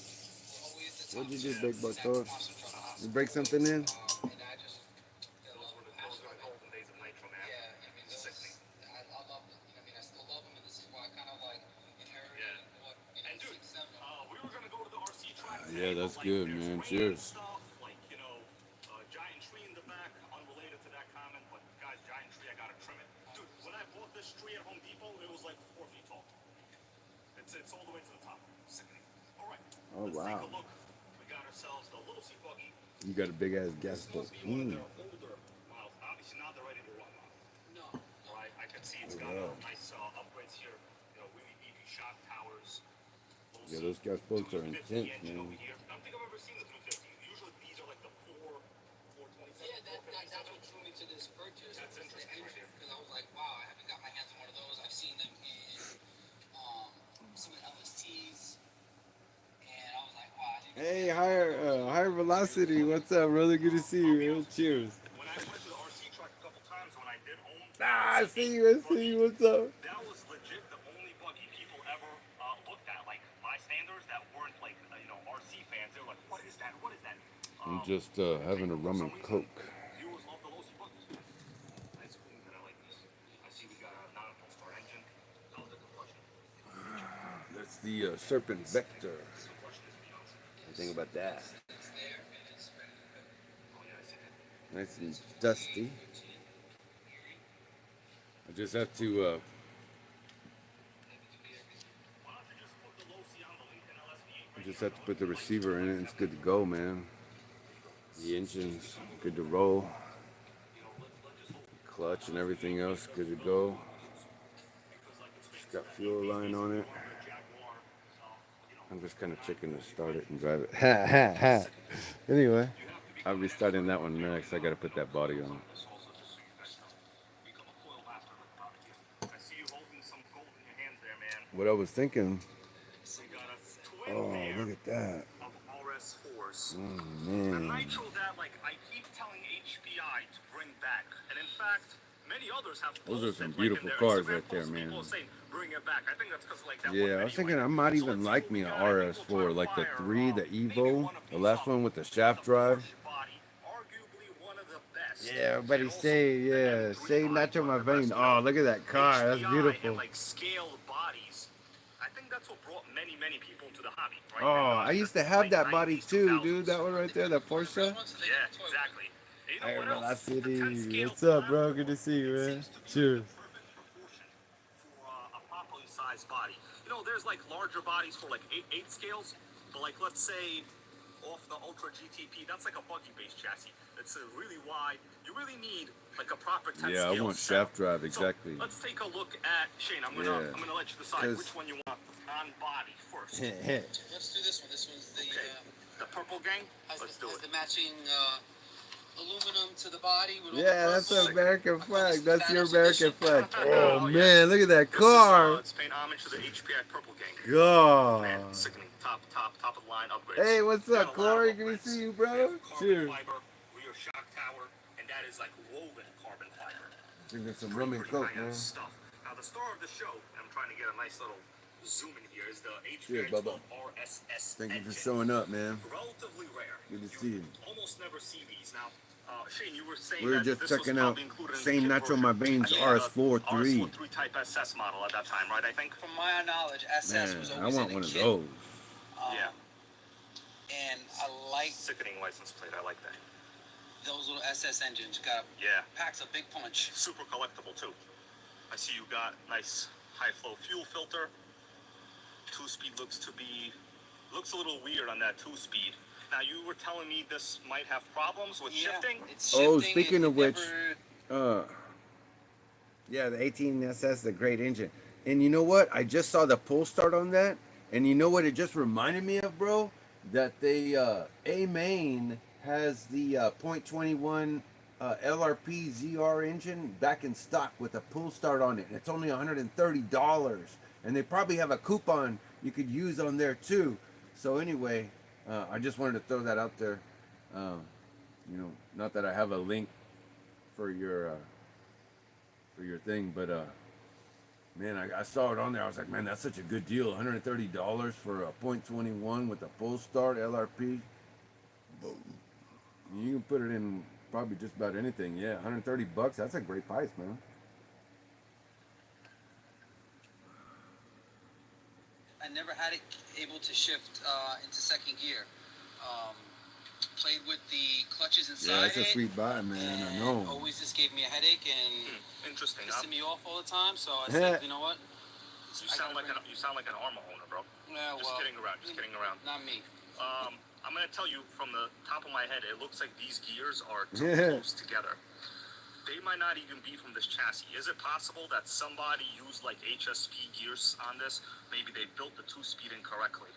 always the What'd top you two do, big in that motor? monster truck. You break something in? And I just I Those love were the the passion of it. golden days of Nitro, man. Yeah, I mean, those, Sickening. I love them. You know, I mean, I still love them, and this is why I kind of like inherited Yeah. what, you know, And dude, 6, 7 of them. we were gonna go to the RC track Yeah, today, that's but like good, there's man. rain Cheers. and stuff, like giant tree in the back, unrelated to that comment, but guys, giant tree, I gotta trim it. Dude, when I bought this tree at Home Depot, it was like 4 feet tall. It's all the way to the top. Sickening. All right, Oh, let's wow. take a look. We got ourselves the losi buggy. You got a big ass gas This boat. must be one of their older models. Obviously not the ready to run model. No, All right, I can see it's got nice upgrades here. Really beefy shock towers. Yeah, those gas boats are 250 intense, engine over man. here. I don't think I've ever seen the 350. Usually these are like the 427. yeah, that's what drew me to this purchase. That's was the interesting right engine, here. because I was like, wow, I haven't got my hands on one of those. I've seen them in some LSTs, and I was like, wow. I didn't Hey, higher velocity. What's up, brother? Good to see you, man. Cheers. When I went to the RC track a couple times, when I did own Ah, I the see you. I see you. What's up? that was legit the only buggy people ever looked at. Like bystanders that weren't like RC fans. They were like, "What is that? What is that?" I'm just having a rum and coke. Viewers love the losi buggies. Nice clean, and I like this. I see we got a non-full-star engine. How's the combustion? That's the Serpent Vector. This combustion is Beyonce. What do you think about that? it's there, and it's ready to go. Oh yeah, I see that. Nice and dusty. I just have to Why don't you just put the losi on the Lincoln LSV8 I just have to put the receiver in it and it's good to go, man. The engine's good to roll. Clutch and everything else good to go. It's got fuel line on it. I'm just kind of checking to start it and drive it. Ha ha ha. Anyway, I'll be starting that one next. I gotta put that body on. I see you holding some gold in your hands there, man. What I was thinking, We got a twin oh, pair look at that. of RS4s. Oh, The man. Nitro that, like, I keep telling HPI to bring back, and in fact, many others have. Those are posted, some like, beautiful in their cars Instagram right there, posts, man. people saying, bring it back. I think that's because, like, that Yeah, one I was video, thinking I like, might so even let's see like what me we an got. I think we'll try RS4, to like the fire, 3, the maybe Evo, one of the these last up. one with the We got shaft the drive. Porsche body, arguably one of the best. yeah, everybody And also say, the yeah, M3 say body, not to one my of the best, vein. Oh, look at that car. That's HPI beautiful. and like scaled bodies. I think that's what brought many people into the hobby, right? Oh, And, I used to have late that body 90s, too, 2000s. dude. That one right there, that Porsche. Yeah, exactly. And you know Higher what else? The 10 velocity. scale What's up, bro? platform, Good to see you, it man. seems to be Cheers. the perfect proportion for a properly sized body. There's like larger bodies for like 8 scales, but like let's say off the Ultra GTP, that's like a buggy based chassis. It's really wide. You really need like a proper 10 Yeah, I scale want setup. shaft drive, exactly. So let's take a look at Shane. I'm Yeah. gonna let you decide 'Cause- which one you want on body first. Let's do this one. This one's the Okay. The purple gang. Let's do has it. the matching aluminum to the body with all Yeah, the that's the purple. American I call flag. this That's your Thanos American edition. flag. Oh, Oh, yeah. man, look at that This car. is, it's paying homage to the HPI purple gang. God. Man, sickening. Top of the line upgrades. Hey, what's We got up, a lot of Corey? Good to upgrades. see you, We bro. have carbon Cheers. fiber, rear shock tower, and that is like woven carbon fiber. Drinking some rum and Pretty coke, high-end man. stuff. Now the star of the show, and I'm trying to get a nice little zoom in here, is the Cheers, HPI Bubba. 12 RSS Thank you for engine. showing up, man. Relatively rare. Good to see you. Almost never see these. Now, Shane, you were saying We were that just this was checking out probably included in the same kit Nitro version. My Veins I think RS4 the 3. RS4 type SS model at that time, right? I think. From my knowledge, SS Man, was I always want in one the of kit. those. Yeah. And I like Sickening license plate. I like that. those little SS engines. Got Yeah. packs a big punch. Super collectible too. I see you got nice high flow fuel filter. 2-speed looks a little weird on that 2-speed. Now you were telling me this might have problems with shifting. It's Oh, shifting. speaking It of which, never- Yeah, the 18SS is a great engine. And you know what? I just saw the pull start on that. And you know what it just reminded me of, bro? That they, A Main has the .21 LRP ZR engine back in stock with a pull start on it. It's only $130. And they probably have a coupon you could use on there too. So anyway, I just wanted to throw that out there. Um, you know, not that I have a link for your thing, but man, I saw it on there. I was like, man, that's such a good deal. $130 for a .21 with a full start LRP. Boom. You can put it in probably just about anything. Yeah, 130 bucks. That's a great price, man. I never had it able to shift into second gear. Um, Played with the clutches inside Yeah, that's a it, sweet buy, man. I and know. always just gave me a headache and Interesting. pissing me off all the time. So I said, you know what? You sound like an Arma owner, bro. Yeah, Just kidding around. Just kidding around. Not me. I'm gonna tell you from the top of my head, it looks like these gears are too Yeah. close together. They might not even be from this chassis. Is it possible that somebody used like HSP gears on this? Maybe they built the two-speed incorrectly.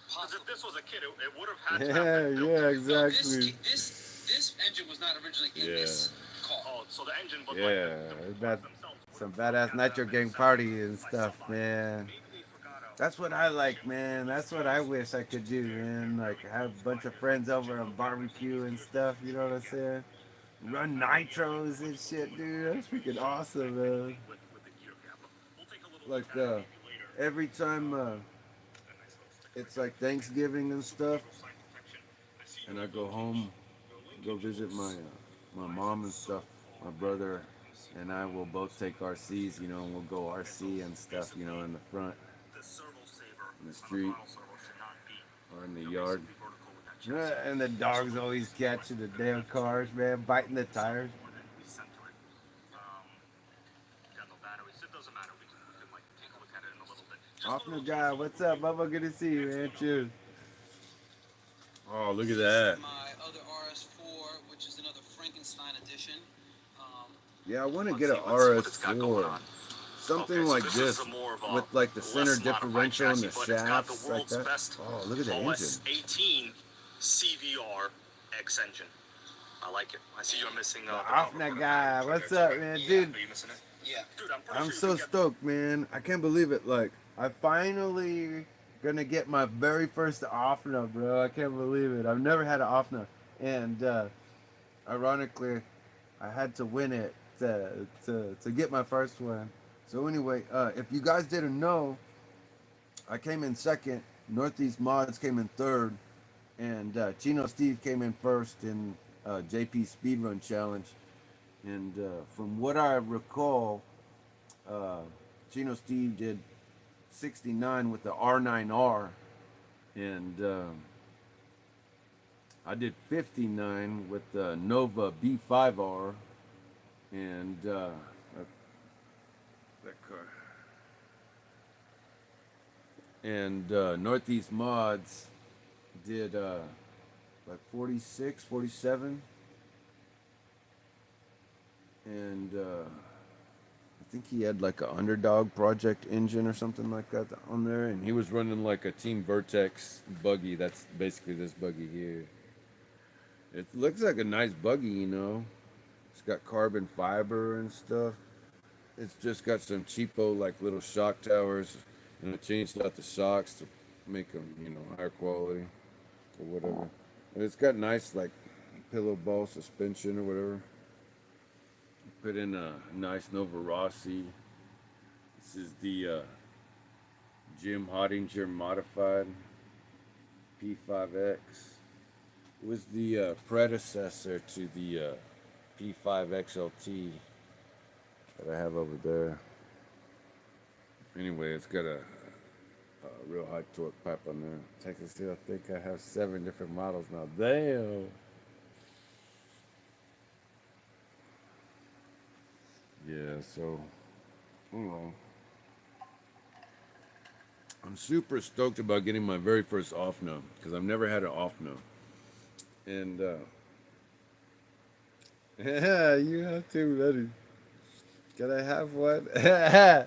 Because if this was a kit, it would have had to have Yeah, been built. yeah, No, exactly. this engine was not originally in this car. Oh, so the engine, but Yeah, like that themselves were- some badass Nitro Gang party and stuff, man. Maybe they forgot That's what I like, man. That's what I wish I could do, man. Like have a bunch of friends over and barbecue and stuff. You know what I'm saying? Run nitros and shit, dude. That's freaking awesome, man. with the gear cap. We'll take a little Like look at it maybe later. every time it's like Thanksgiving and stuff, and I go home, go visit my mom and stuff. My brother and I will both take RCs, you know, and we'll go RC and stuff, you know, in the front, The servo saver in the on street, throttle servo should not be or in the yard. vertical with that chassis. And the dogs always catching the damn cars, man, biting the tires. Or then we center it. Got no batteries. It doesn't matter. We can like take a look at it in a little bit. Just a Off the little guy, what's up, Bubba? Good to see you, man. Cheers. Oh, look at that. My other RS4, which is another Frankenstein edition. Yeah, I want to Let's get see an what it's got going RS4. on. Something Okay, so like this this, is a more of a with like the center less modified differential and the chassis, but it's got the shafts like world's that. best Oh, look at the engine. OS 18 CVR X engine. I like it. I see you're missing Off that guy, what's up, man, dude? Are you missing it? Yeah. Dude, I'm pretty I'm sure so you can get stoked, man. I can't believe it. Like, I finally gonna get my very first OFNA, bro. I can't believe it. I've never had an OFNA, and ironically, I had to win it to get my first one. So anyway, if you guys didn't know, I came in second. Northeast Mods came in third, and Chino Steve came in first in JP Speedrun Challenge. And from what I recall, Chino Steve did 69 with the R9R, and I did 59 with the Nova B5R, and that car. And Northeast Mods did like 46, 47. And I think he had like a Underdog Project engine or something like that on there. And he was running like a Team Vertex buggy. That's basically this buggy here. It looks like a nice buggy, you know. It's got carbon fiber and stuff. It's just got some cheapo like little shock towers. And I changed out the shocks to make them, you know, higher quality or whatever. And it's got nice like pillow ball suspension or whatever. Put in a nice Nova Rossi. This is the Jim Hottinger modified P5X. It was the predecessor to the P5 XLT that I have over there. Anyway, it's got a real high torque pipe on there. Texas Steel, I think I have 7 different models now. Damn. Yeah, so anyway, I'm super stoked about getting my very first OFNA because I've never had an OFNA, and yeah, you have to, buddy. Can I have one? Yeah.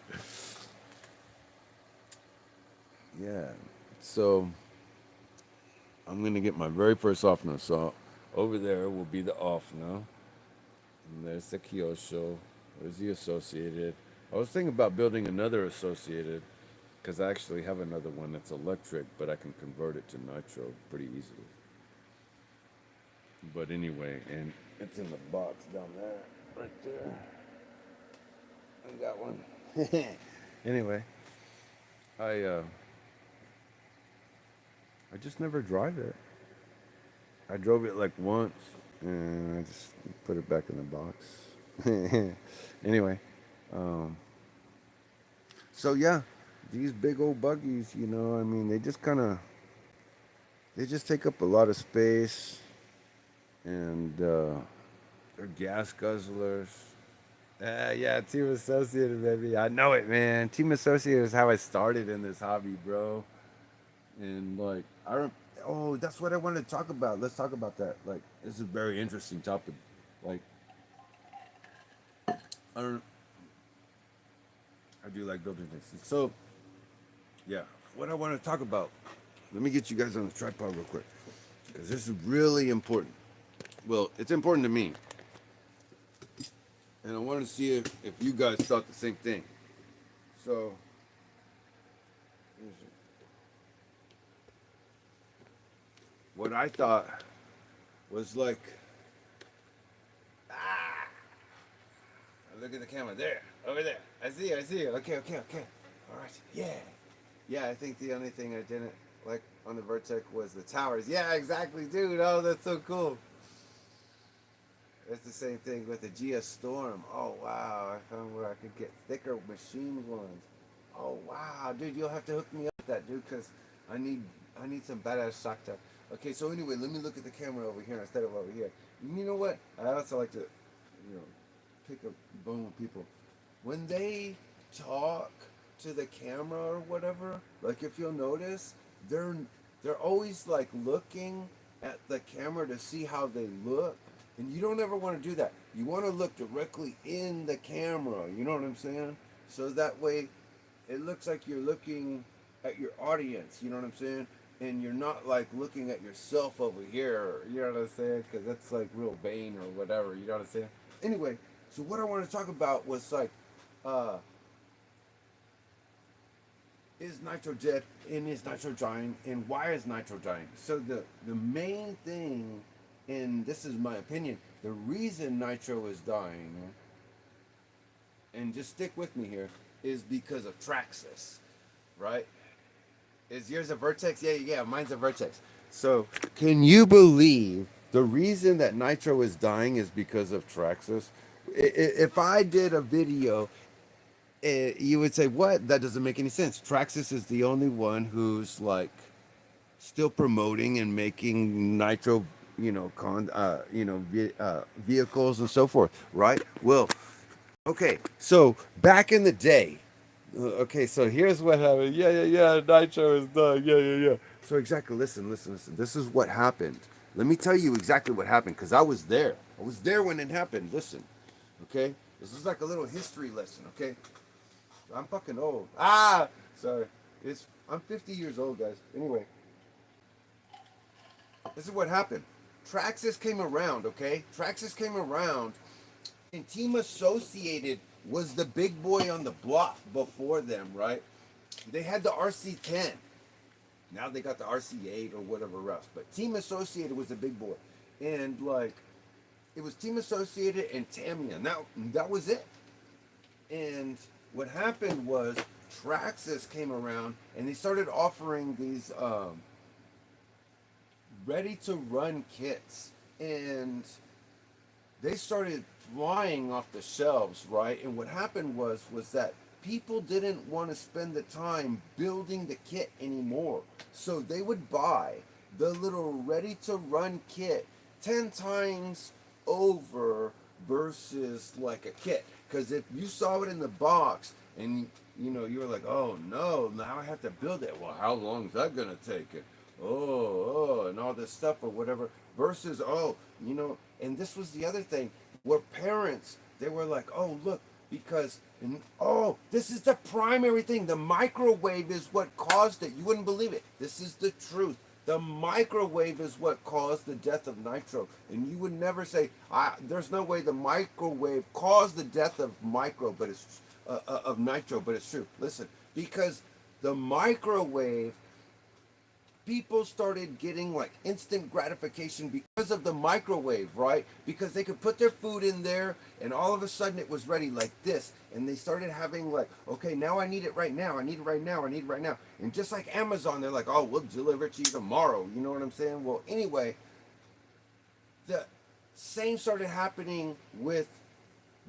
So I'm gonna get my very first off now. So over there will be the off now. And there's the Kyosho. There's the associated. I was thinking about building another associated because I actually have another one that's electric, but I can convert it to nitro pretty easily. But anyway, and it's in the box down there, right there. I got one. Anyway, I uh, I just never drive it. I drove it like once, and I just put it back in the box. Anyway, um, so yeah, these big old buggies, I mean, they just take up a lot of space, and they're gas guzzlers. Yeah, Team Associated, baby. I know it, man. Team Associated is how I started in this hobby, bro. And like, oh, that's what I wanted to talk about. Let's talk about that. Like, this is a very interesting topic. Like, I don't, I do like building things. So, yeah, what I want to talk about. Let me get you guys on the tripod real quick, because this is really important. Well, it's important to me, and I want to see if you guys thought the same thing. So, what I thought was like, look at the camera there, over there. I see you. Okay. All right, yeah. Yeah, I think the only thing I didn't like on the Vertex was the towers. Yeah, exactly, dude. Oh, that's so cool. It's the same thing with the GS Storm. Oh, wow. I found where I could get thicker machine ones. Oh, wow. Dude, you'll have to hook me up with that, dude, because I need some badass shock tech. Okay, so anyway, let me look at the camera over here instead of over here. You know what? I also like to, pick a bone with people. When they talk to the camera or whatever, like if you'll notice, they're always like looking at the camera to see how they look. And you don't ever want to do that. You want to look directly in the camera. You know what I'm saying? So that way it looks like you're looking at your audience. You know what I'm saying? And you're not like looking at yourself over here. You know what I'm saying? Because that's like real vain or whatever. You know what I'm saying? Anyway, so what I want to talk about was like, uh, is Nitro dead and is Nitro dying and why is Nitro dying? So the main thing, and this is my opinion, the reason Nitro is dying, and just stick with me here, is because of Traxxas, right? Is yours a Vertex? Yeah, mine's a Vertex. So can you believe the reason that Nitro is dying is because of Traxxas? If I did a video, you would say, "What? That doesn't make any sense." Traxxas is the only one who's like still promoting and making nitro, vehicles and so forth, right? Well, okay, so back in the day, okay, so here's what happened. Yeah. Nitro is done. Yeah. So exactly, listen. This is what happened. Let me tell you exactly what happened because I was there. I was there when it happened. Listen, okay. This is like a little history lesson. Okay, I'm fucking old. Sorry. I'm 50 years old, guys. Anyway, this is what happened. Traxxas came around, okay? Traxxas came around, and Team Associated was the big boy on the block before them, right? They had the RC10. Now they got the RC8 or whatever else. But Team Associated was the big boy. And, like, it was Team Associated and Tamiya. Now, that was it. And what happened was Traxxas came around and they started offering these ready to run kits, and they started flying off the shelves, right? And what happened was that people didn't want to spend the time building the kit anymore, so they would buy the little ready to run kit 10 times over versus like a kit, because if you saw it in the box and you were like, oh no, now I have to build it. Well, how long is that gonna take it? And all this stuff or whatever, versus and this was the other thing where parents, they were like, oh look, because this is the primary thing. The microwave is what caused it. You wouldn't believe it. This is the truth. The microwave is what caused the death of Nitro, and you would never say, "There's no way the microwave caused the death of of Nitro," but it's true. Listen, because the microwave, people started getting like instant gratification because of the microwave, right? Because they could put their food in there and all of a sudden it was ready like this. And they started having like, okay, now I need it right now. I need it right now. I need it right now. And just like Amazon, they're like, oh, we'll deliver it to you tomorrow. You know what I'm saying? Well, anyway, the same started happening with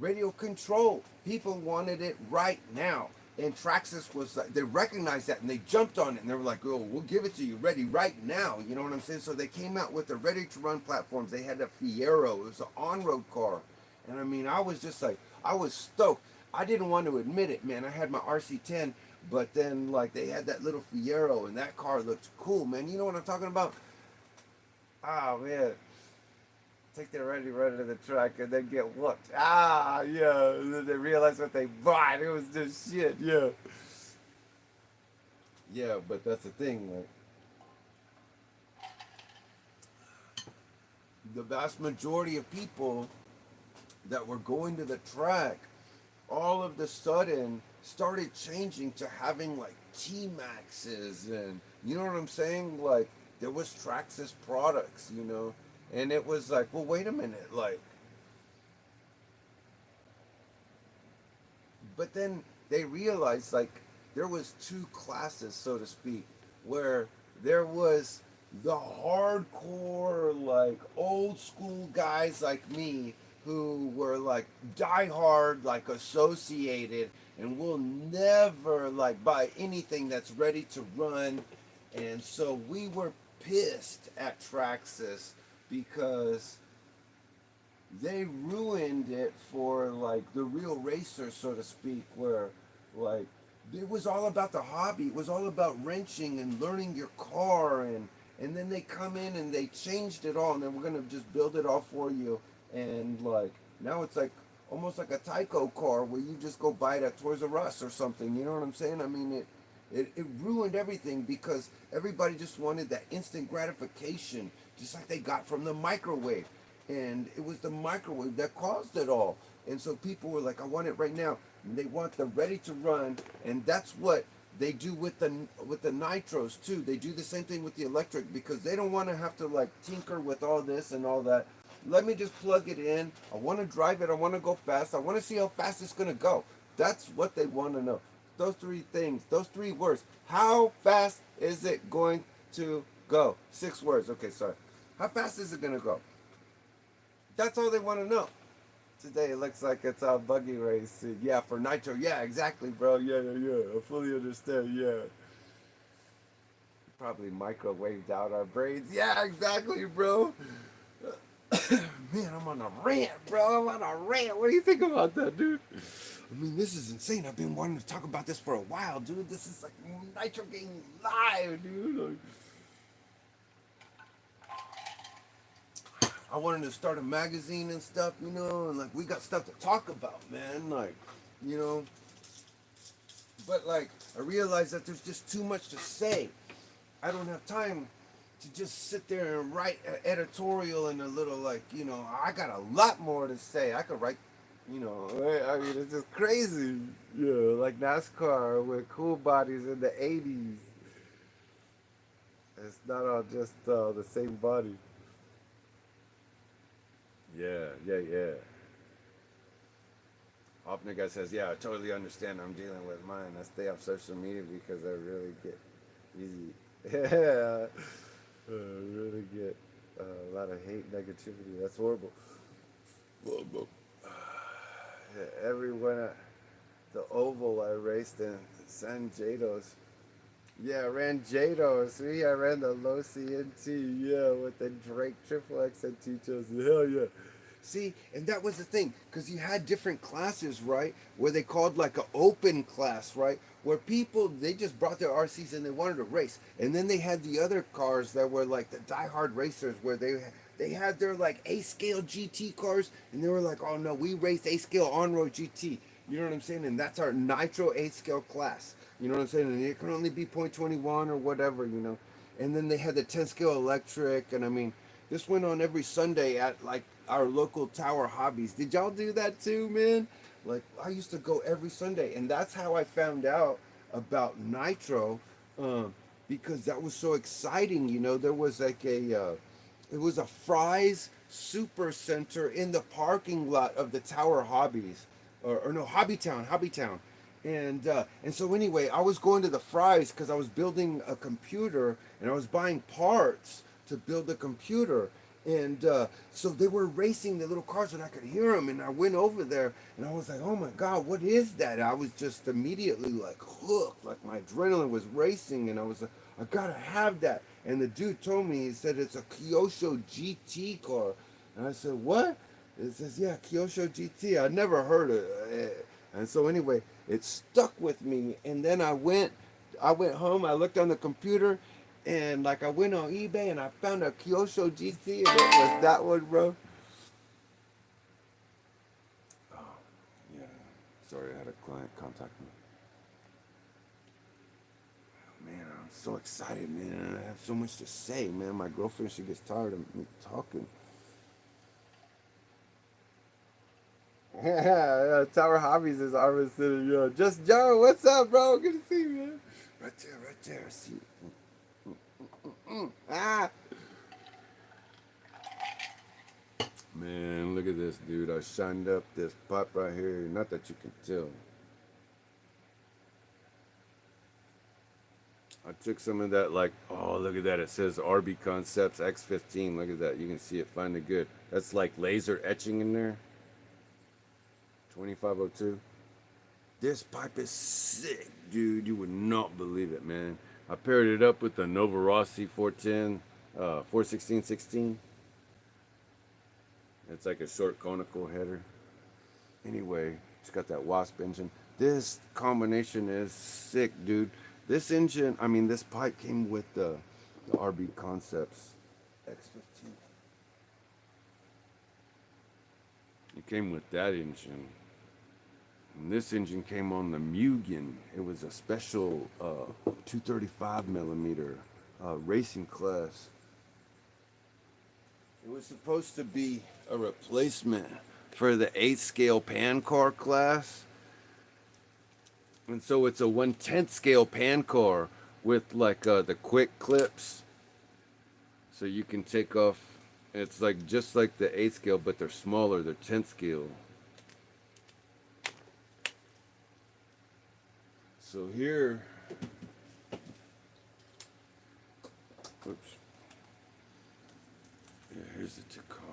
radio control. People wanted it right now. And Traxxas was like, they recognized that and they jumped on it and they were like, oh, we'll give it to you ready right now. You know what I'm saying? So they came out with the ready to run platforms. They had a Fiero. It was an on-road car. And I mean, I was just like, I was stoked. I didn't want to admit it, man. I had my RC10, but then like they had that little Fiero and that car looked cool, man. You know what I'm talking about? Oh, man. Take their ready run to the track and then get whooped. Yeah. And then they realize what they bought. It was just shit. Yeah. Yeah, but that's the thing. Like, the vast majority of people that were going to the track all of the sudden started changing to having like T-Maxes and you know what I'm saying? Like there was Traxxas products, you know? And it was like, well, wait a minute, like, but then they realized like there was two classes, so to speak, where there was the hardcore, like old school guys like me who were like diehard, like associated, and will never like buy anything that's ready to run. And so we were pissed at Traxxas because they ruined it for like the real racers, so to speak, where like it was all about the hobby. It was all about wrenching and learning your car, and then they come in and they changed it all, and then we're gonna just build it all for you. And like now it's like almost like a Tyco car where you just go buy it at Toys R Us or something. You know what I'm saying? I mean it ruined everything because everybody just wanted that instant gratification, just like they got from the microwave. And it was the microwave that caused it all. And so people were like, I want it right now. And they want the ready to run. And that's what they do with the nitros too. They do the same thing with the electric because they don't want to have to like tinker with all this and all that. Let me just plug it in. I want to drive it. I want to go fast. I want to see how fast it's going to go. That's what they want to know. Those three things, those three words. How fast is it going to go? 6 words. Okay, sorry. How fast is it going to go? That's all they want to know. Today it looks like it's a buggy race. Yeah, for Nitro. Yeah, exactly, bro. Yeah. I fully understand. Yeah. Probably microwaved out our brains. Yeah, exactly, bro. Man, I'm on a rant, bro. I'm on a rant. What do you think about that, dude? I mean, this is insane. I've been wanting to talk about this for a while, dude. This is like NITROGANG live, dude. I wanted to start a magazine and stuff, you know, and like we got stuff to talk about, man. Like, you know. But like, I realized that there's just too much to say. I don't have time to just sit there and write an editorial and a little like, you know, I got a lot more to say. I could write, you know, I mean, it's just crazy. Yeah, like NASCAR with cool bodies in the 80s. It's not all just the same body. Yeah. Often guy says, yeah, I totally understand. I'm dealing with mine. I stay off social media because I really get easy. Yeah. Really get a lot of hate, negativity. That's horrible. Everyone at the Oval I raced in San Jados. Yeah, I ran Jados. I ran the losi NT. Yeah, with the Drake Triple X NT chassis. Hell yeah. See, and that was the thing, because you had different classes, right? Where they called like an open class, right? Where people, they just brought their RCs and they wanted to race. And then they had the other cars that were like the diehard racers, where they had their like A-scale GT cars, and they were like, oh no, we race A-scale on-road GT. You know what I'm saying? And that's our Nitro 8 scale class. You know what I'm saying? And it can only be 0.21 or whatever, you know. And then they had the 10 scale electric. And I mean, this went on every Sunday at like our local Tower Hobbies. Did y'all do that too, man? Like, I used to go every Sunday. And that's how I found out about Nitro, because that was so exciting. You know, there was like it was a Fry's Super Center in the parking lot of the Tower Hobbies, or no, Hobbytown. And so anyway, I was going to the Fry's because I was building a computer and I was buying parts to build a computer. And so they were racing the little cars and I could hear them. And I went over there and I was like, oh my God, what is that? I was just immediately like hooked, like my adrenaline was racing. And I was like, I gotta have that. And the dude told me, he said, it's a Kyosho GT car. And I said, what? It says, yeah, Kyosho GT. I never heard of it. And so anyway, it stuck with me. And then I went home, I looked on the computer, and like I went on eBay and I found a Kyosho GT, and it was that one, bro. Oh, yeah. Sorry, I had a client contact me. Man, I'm so excited, man. I have so much to say, man. My girlfriend, she gets tired of me talking. Yeah, Tower Hobbies is Armin City. Yo, just Joe, what's up, bro? Good to see you, man. Right there. See you. Ah, man, look at this, dude. I shined up this pipe right here. Not that you can tell. I took some of that, like, oh, look at that. It says RB Concepts X15. Look at that. You can see it, find it good. That's like laser etching in there. 2502. This pipe is sick, dude. You would not believe it, man. I paired it up with the Nova Rossi 410, 416-16. It's like a short conical header. Anyway, it's got that Wasp engine. This combination is sick, dude. This engine, I mean, this pipe came with the RB Concepts X15. It came with that engine. And this engine came on the Mugen. It was a special 235 millimeter racing class. It was supposed to be a replacement for the 8 scale pan car class. And so it's a 1/10 scale pan car with like the quick clips. So you can take off, it's like just like the 8 scale, but they're smaller, they're 10 scale. So here, oops. Yeah, here's the two cars.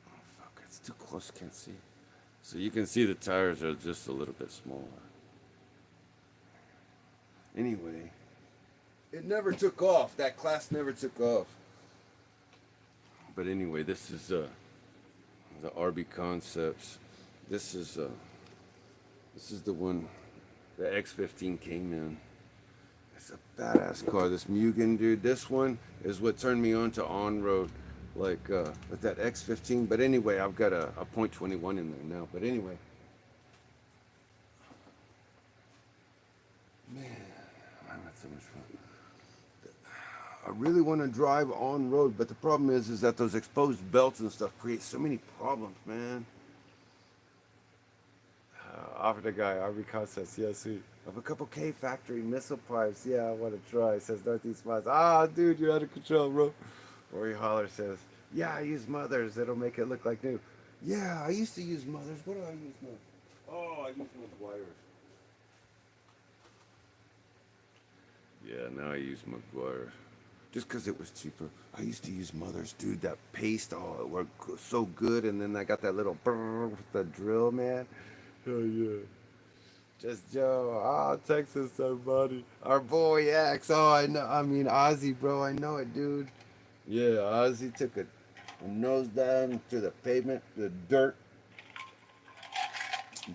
Oh fuck, it's too close, can't see. So you can see the tires are just a little bit smaller. Anyway, it never took off. That class never took off. But anyway, this is the RB Concepts. This is the one the X15 came in. It's a badass car. This Mugen, dude. This one is what turned me on to on-road, like with that X15. But anyway, I've got a .21 in there now. But anyway, man, I'm having so much fun. I really want to drive on-road, but the problem is that those exposed belts and stuff create so many problems, man. Offer the guy, RB Concepts, yeah, sweet. Of a couple K factory missile pipes, yeah, I want to try. Says Northeast Miles. Ah, dude, you're out of control, bro. Rory Holler says, yeah, I use Mothers. It'll make it look like new. Yeah, I used to use Mothers. What do I use now? Oh, I use McGuire's. Yeah, now I use McGuire's. Just because it was cheaper. I used to use Mothers, dude. That paste, oh, it worked so good. And then I got that little brrr with the drill, man. Oh, yeah. Just Joe. Oh, Texas, somebody. Our boy X. Oh, I know. I mean, Ozzy, bro. I know it, dude. Yeah, Ozzy took a nose down to the pavement, the dirt.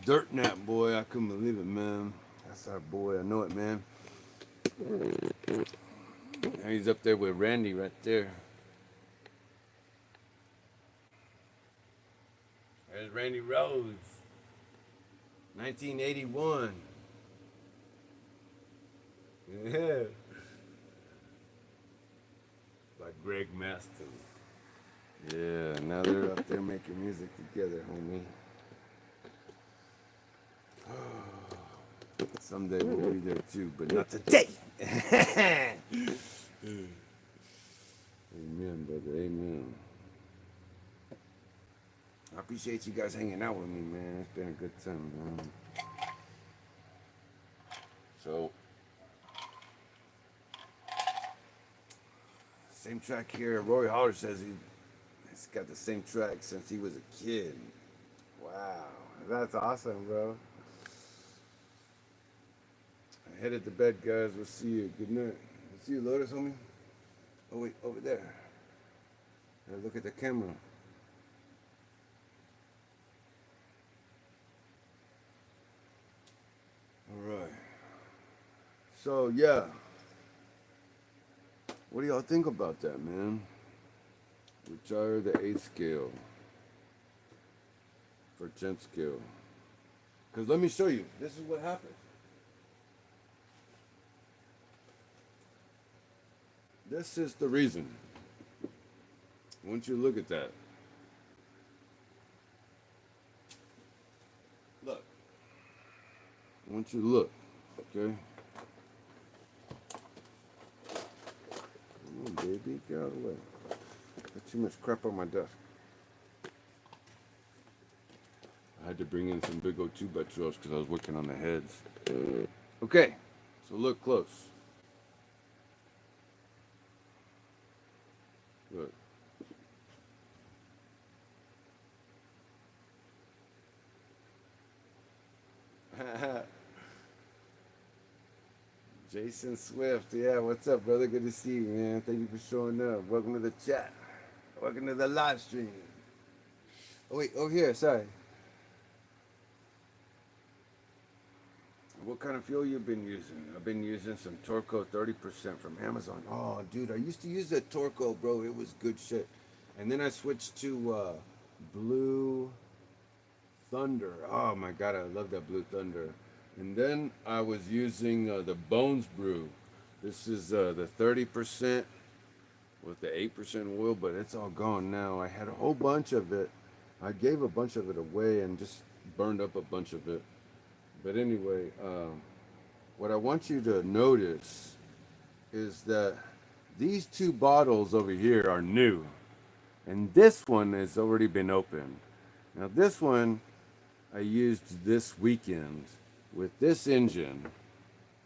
Dirt nap, boy. I couldn't believe it, man. That's our boy. I know it, man. Now he's up there with Randy right there. There's Randy Rhodes. 1981. Yeah. By Greg Maston. Yeah, now they're up there making music together, homie. Someday we'll be there too, but not today. Amen, brother. Amen. I appreciate you guys hanging out with me, man. It's been a good time, man. So, same track here. Roy Holler says he's got the same track since he was a kid. Wow, that's awesome, bro. I headed to bed, guys. We'll see you. Good night. We'll see you, Lotus, homie. Oh, wait, over there. Look at the camera. All right. So, yeah. What do y'all think about that, man? Retire the 8th scale for 10th scale. Because let me show you. This is what happened. This is the reason. Once you look at that. Look. Once you look, okay? Come on, baby, get out of the way. Got too much crap on my desk. I had to bring in some big old 2x12s because I was working on the heads. Okay, so look close. Look. Jason Swift, yeah, what's up, brother? Good to see you, man. Thank you for showing up. Welcome to the chat. Welcome to the live stream. Oh, wait, over here, sorry. What kind of fuel you been using? I've been using some Torco 30% from Amazon. Oh, dude, I used to use that Torco, bro. It was good shit. And then I switched to Blue Thunder. Oh my God, I love that Blue Thunder. And then I was using the Bones Brew. This is the 30% with the 8% oil, but it's all gone now. I had a whole bunch of it. I gave a bunch of it away and just burned up a bunch of it. But anyway, what I want you to notice is that these two bottles over here are new. And this one has already been opened. Now this one I used this weekend with this engine,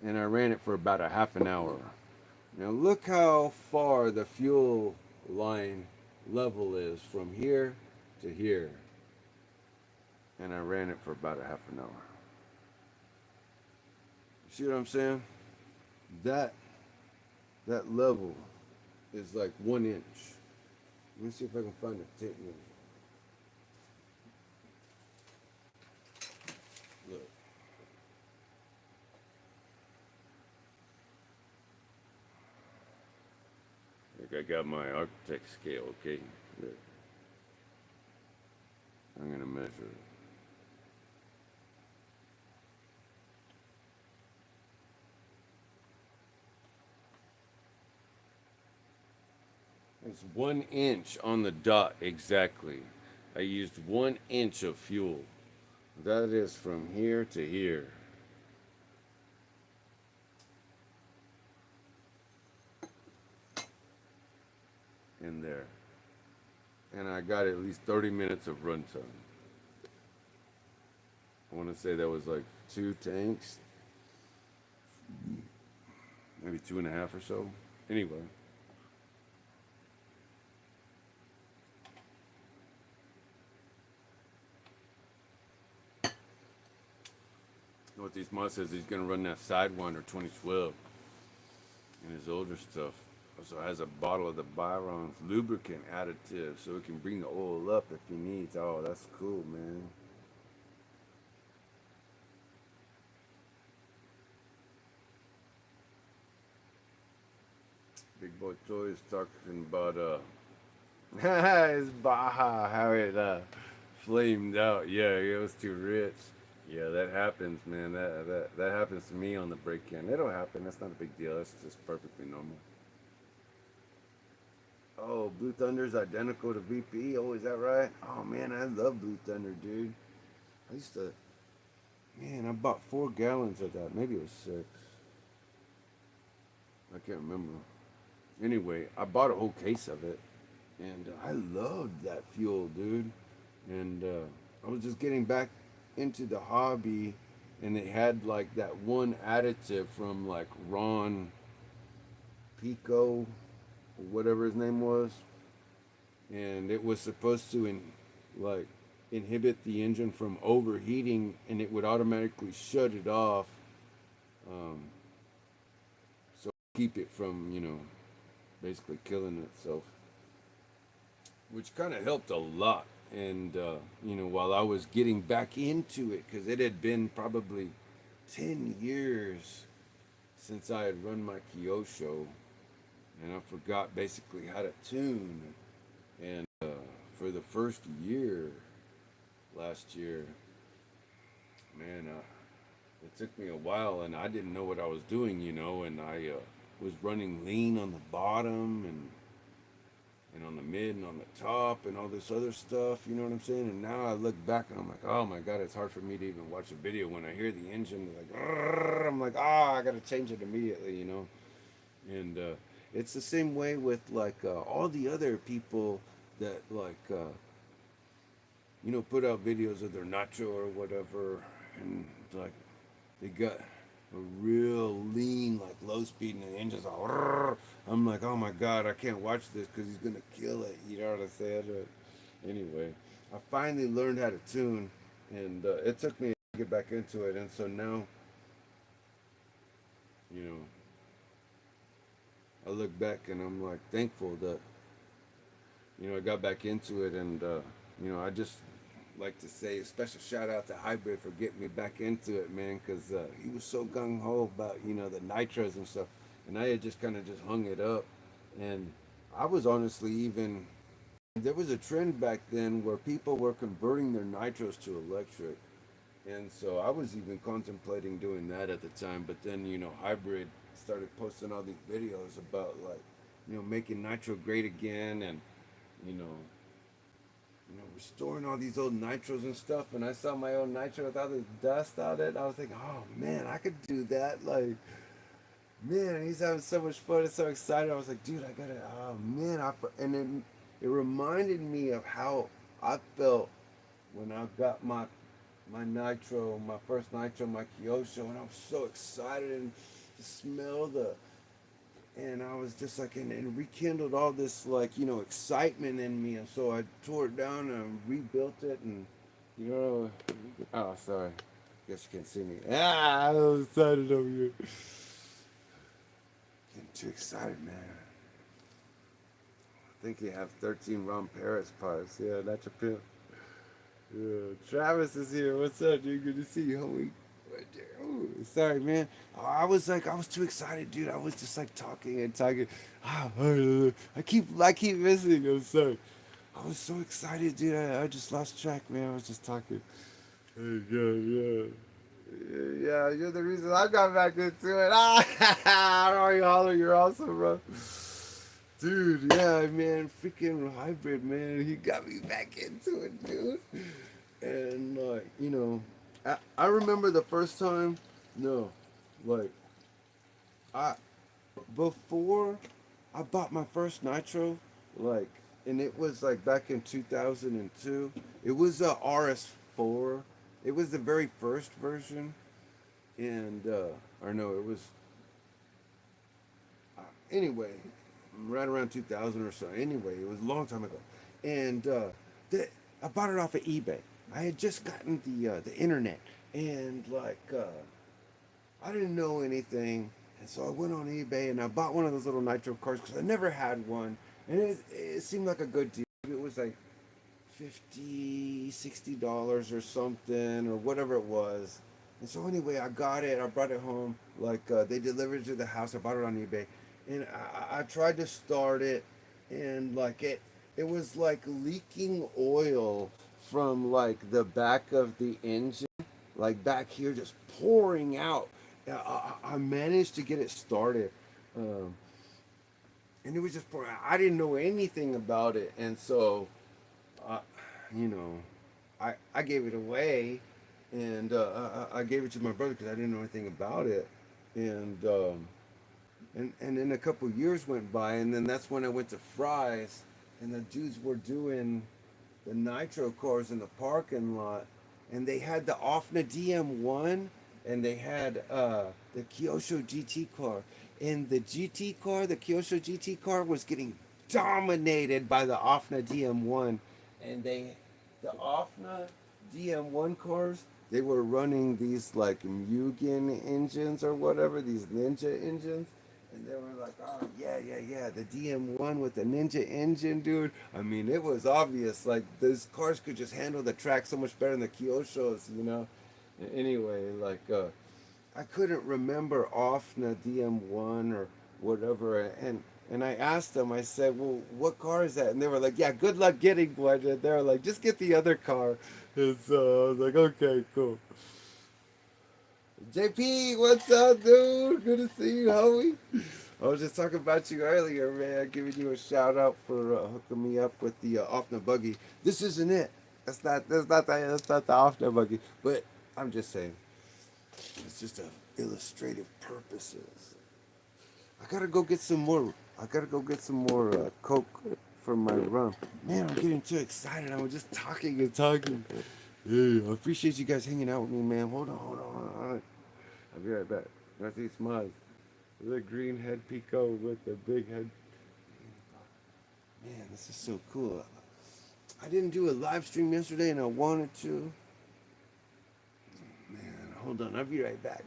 and I ran it for about a half an hour. Now look how far the fuel line level is from here to here. And I ran it for about a half an hour. See what I'm saying? That level is like 1 inch. Let me see if I can find a tape measure. Look. Like I got my architect scale, okay? Look. I'm gonna measure it. It's 1 inch on the dot exactly. I used 1 inch of fuel. That is from here to here. In there. And I got at least 30 minutes of runtime. I want to say that was like 2 tanks. Maybe 2.5 or so. Anyway. What these mods says he's gonna run that Sidewinder 2012 and his older stuff. Also has a bottle of the Byron's lubricant additive so it can bring the oil up if he needs. Oh, that's cool, man. Big Boy Toy is talking about his Baja, how it flamed out. Yeah, it was too rich. Yeah, that happens, man. That happens to me on the break-in. It'll happen. That's not a big deal. That's just perfectly normal. Oh, Blue Thunder's identical to VP. Oh, is that right? Oh man, I love Blue Thunder, dude. I used to, man, I bought 4 gallons of that. Maybe it was 6. I can't remember. Anyway, I bought a whole case of it, and I loved that fuel, dude. And I was just getting back into the hobby, and they had like that one additive from like Ron Pico, or whatever his name was, and it was supposed to like inhibit the engine from overheating, and it would automatically shut it off, um, so keep it from basically killing itself, which kind of helped a lot. And while I was getting back into it, because it had been probably 10 years since I had run my Kyosho, and I forgot basically how to tune. And for the first year last year, man, it took me a while, and I didn't know what I was doing, and I was running lean on the bottom and on the mid and on the top and all this other stuff, you know what I'm saying? And now I look back and I'm like, oh my god, it's hard for me to even watch a video when I hear the engine like, I'm like, I gotta change it immediately. And it's the same way with like all the other people that like put out videos of their Nitro or whatever, and like they got a real lean, like low speed, and the engine's all. I'm like, oh my god, I can't watch this because he's gonna kill it. You know what I said? But anyway, I finally learned how to tune, and it took me to get back into it, and so now, you know, I look back and I'm like thankful that I got back into it, and I just like to say a special shout out to Hybrid for getting me back into it, man, because he was so gung ho about the nitros and stuff, and I had just kind of just hung it up, and I was honestly even there was a trend back then where people were converting their nitros to electric, and so I was even contemplating doing that at the time, but then Hybrid started posting all these videos about like making nitro great again, and you know restoring all these old nitros and stuff. And I saw my old nitro with all this dust on it. I was thinking, oh man, I could do that. Like, man, he's having so much fun and so excited. I was like, dude, I gotta, oh man. And then it reminded me of how I felt when I got my nitro, my first nitro, my Kyosho, and I was so excited and to smell and I was just like, and it rekindled all this like excitement in me, and so I tore it down and rebuilt it, and oh sorry, guess you can't see me. I was excited over here, getting too excited, man. I think you have 13 Ron Paris parts. Yeah, that's your pimp. Yeah, Travis is here. What's up, dude? Good to see you, homie. Ooh, sorry, man. I was too excited, dude. I was just like talking and talking. I keep missing. I'm sorry. I was so excited, dude. I just lost track, man. I was just talking. Hey, yeah. Yeah, you're the reason I got back into it. Oh, you holler, you're awesome, bro. Dude, yeah, man, freaking Hybrid, man. He got me back into it, dude. And I remember the first time. No, like I before I bought my first Nitro, like, and it was like back in 2002. It was a RS4. It was the very first version, and or no, it was anyway, right around 2000 or so. Anyway, it was a long time ago, and I bought it off of eBay. I had just gotten the internet, and like I didn't know anything, and so I went on eBay and I bought one of those little nitro cards because I never had one, and it seemed like a good deal. It was like 50, $60 or something or whatever it was. And so anyway, I got it. I brought it home. Like they delivered it to the house. I bought it on eBay, and I tried to start it, and like it was like leaking oil from like the back of the engine. like back here, just pouring out. I managed to get it started, um, and it was just pouring. I didn't know anything about it, and so, uh, you know, I gave it away, and I gave it to my brother because I didn't know anything about it, and and then a couple years went by, and then that's when I went to Fry's, and the dudes were doing the Nitro cars in the parking lot, and they had the Offna DM1, and they had the Kyosho GT car, and the GT car, the Kyosho GT car, was getting dominated by the Offna DM1, and the Offna DM1 cars, they were running these like Mugen engines or whatever, these Ninja engines, and they were like, oh, yeah, yeah, yeah, the DM1 with the Ninja engine, dude. I mean, it was obvious. Like, those cars could just handle the track so much better than the Kyoshos, you know? Anyway, like, I couldn't remember Offna DM1 or whatever. And I asked them, I said, well, what car is that? And they were like, yeah, good luck getting one. And they were like, just get the other car. And so I was like, okay, cool. JP, what's up, dude? Good to see you, homie. I was just talking about you earlier, man. Giving you a shout out for hooking me up with the Offner buggy. This isn't it. That's not the Offner buggy. But I'm just saying, it's just a illustrative purposes. I gotta go get some more. I gotta go get some more Coke for my rum. Man, I'm getting too excited. I was just talking and talking. Hey, I appreciate you guys hanging out with me, man. Hold on. I'll be right back. Northeast Maz. The green head Pico with the big head. Man, this is so cool. I didn't do a live stream yesterday and I wanted to. Man, hold on. I'll be right back.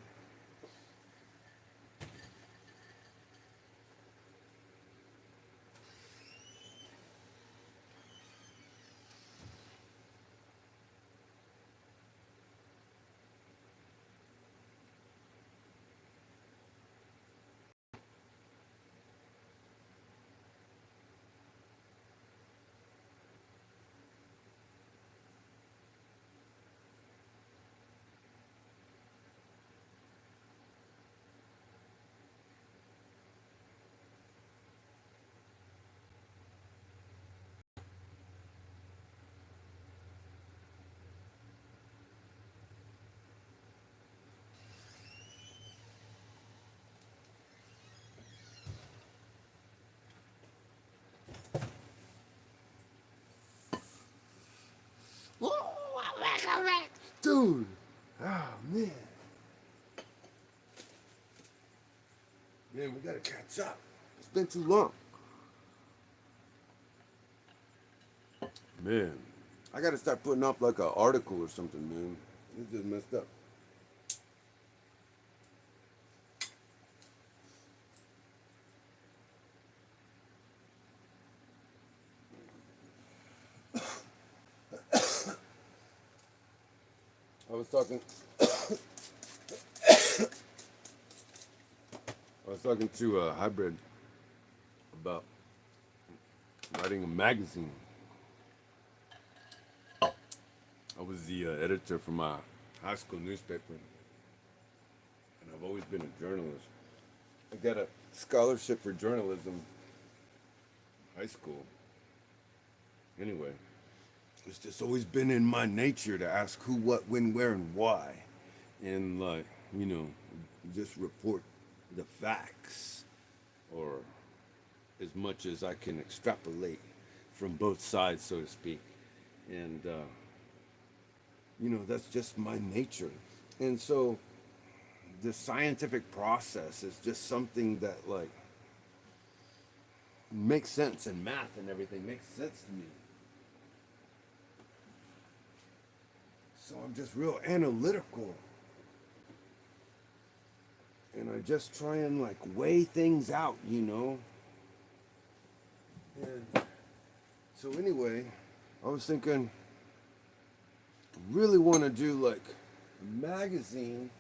Dude, oh man. Man, we gotta catch up. It's been too long. Man, I gotta start putting up like an article or something, man. This is messed up. I was talking. I was talking to a hybrid about writing a magazine. I was the editor for my high school newspaper, and I've always been a journalist. I got a scholarship for journalism, high school. Anyway, it's just always been in my nature to ask who, what, when, where, and why, and like, you know, just report the facts, or as much as I can extrapolate from both sides, so to speak. And you know, that's just my nature. And so the scientific process is just something that like makes sense, and math and everything makes sense to me. So I'm just real analytical. And I just try and like weigh things out, you know. And so anyway, I was thinking, really want to do like a magazine,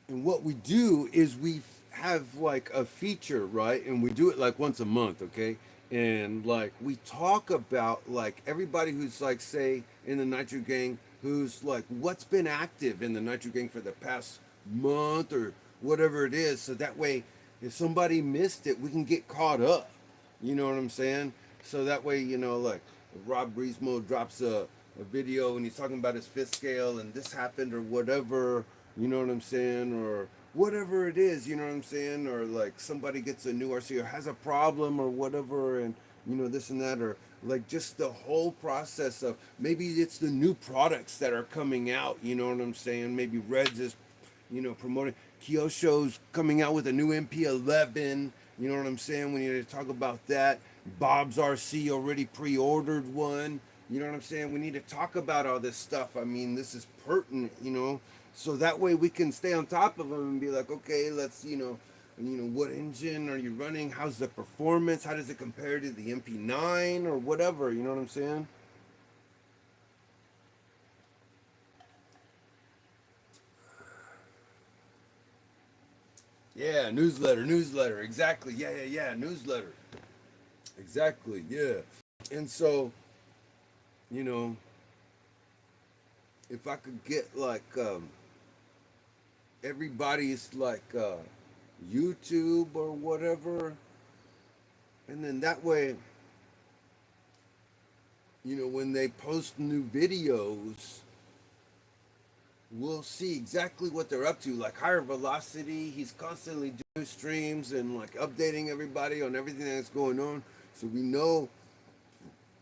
and what we do is we have like a feature, right? And we do it like once a month, okay? And like we talk about like everybody who's like, say, in the Nitro Gang, who's like, what's been active in the Nitro Gang for the past month or whatever it is, so that way, if somebody missed it, we can get caught up. You know what I'm saying? So that way, like if Rob Breesmo drops a video and he's talking about his fifth scale and this happened or whatever, you know what I'm saying? Or whatever it is, you know what I'm saying? Or like somebody gets a new RC or has a problem or whatever, and this and that, or like just the whole process of maybe it's the new products that are coming out, you know what I'm saying? Maybe Reds is promoting. Kyosho's coming out with a new MP11. You know what I'm saying? We need to talk about that. Bob's RC already pre-ordered one. You know what I'm saying? We need to talk about all this stuff. I mean, this is pertinent, so that way we can stay on top of them and be like, okay, let's, what engine are you running? How's the performance? How does it compare to the MP9 or whatever? You know what I'm saying? Yeah, newsletter. Exactly. Yeah. Newsletter. Exactly. Yeah. And so, you know, if I could get like everybody's like YouTube or whatever, and then that way, when they post new videos, we'll see exactly what they're up to. Like Higher Velocity, he's constantly doing streams and like updating everybody on everything that's going on, so we know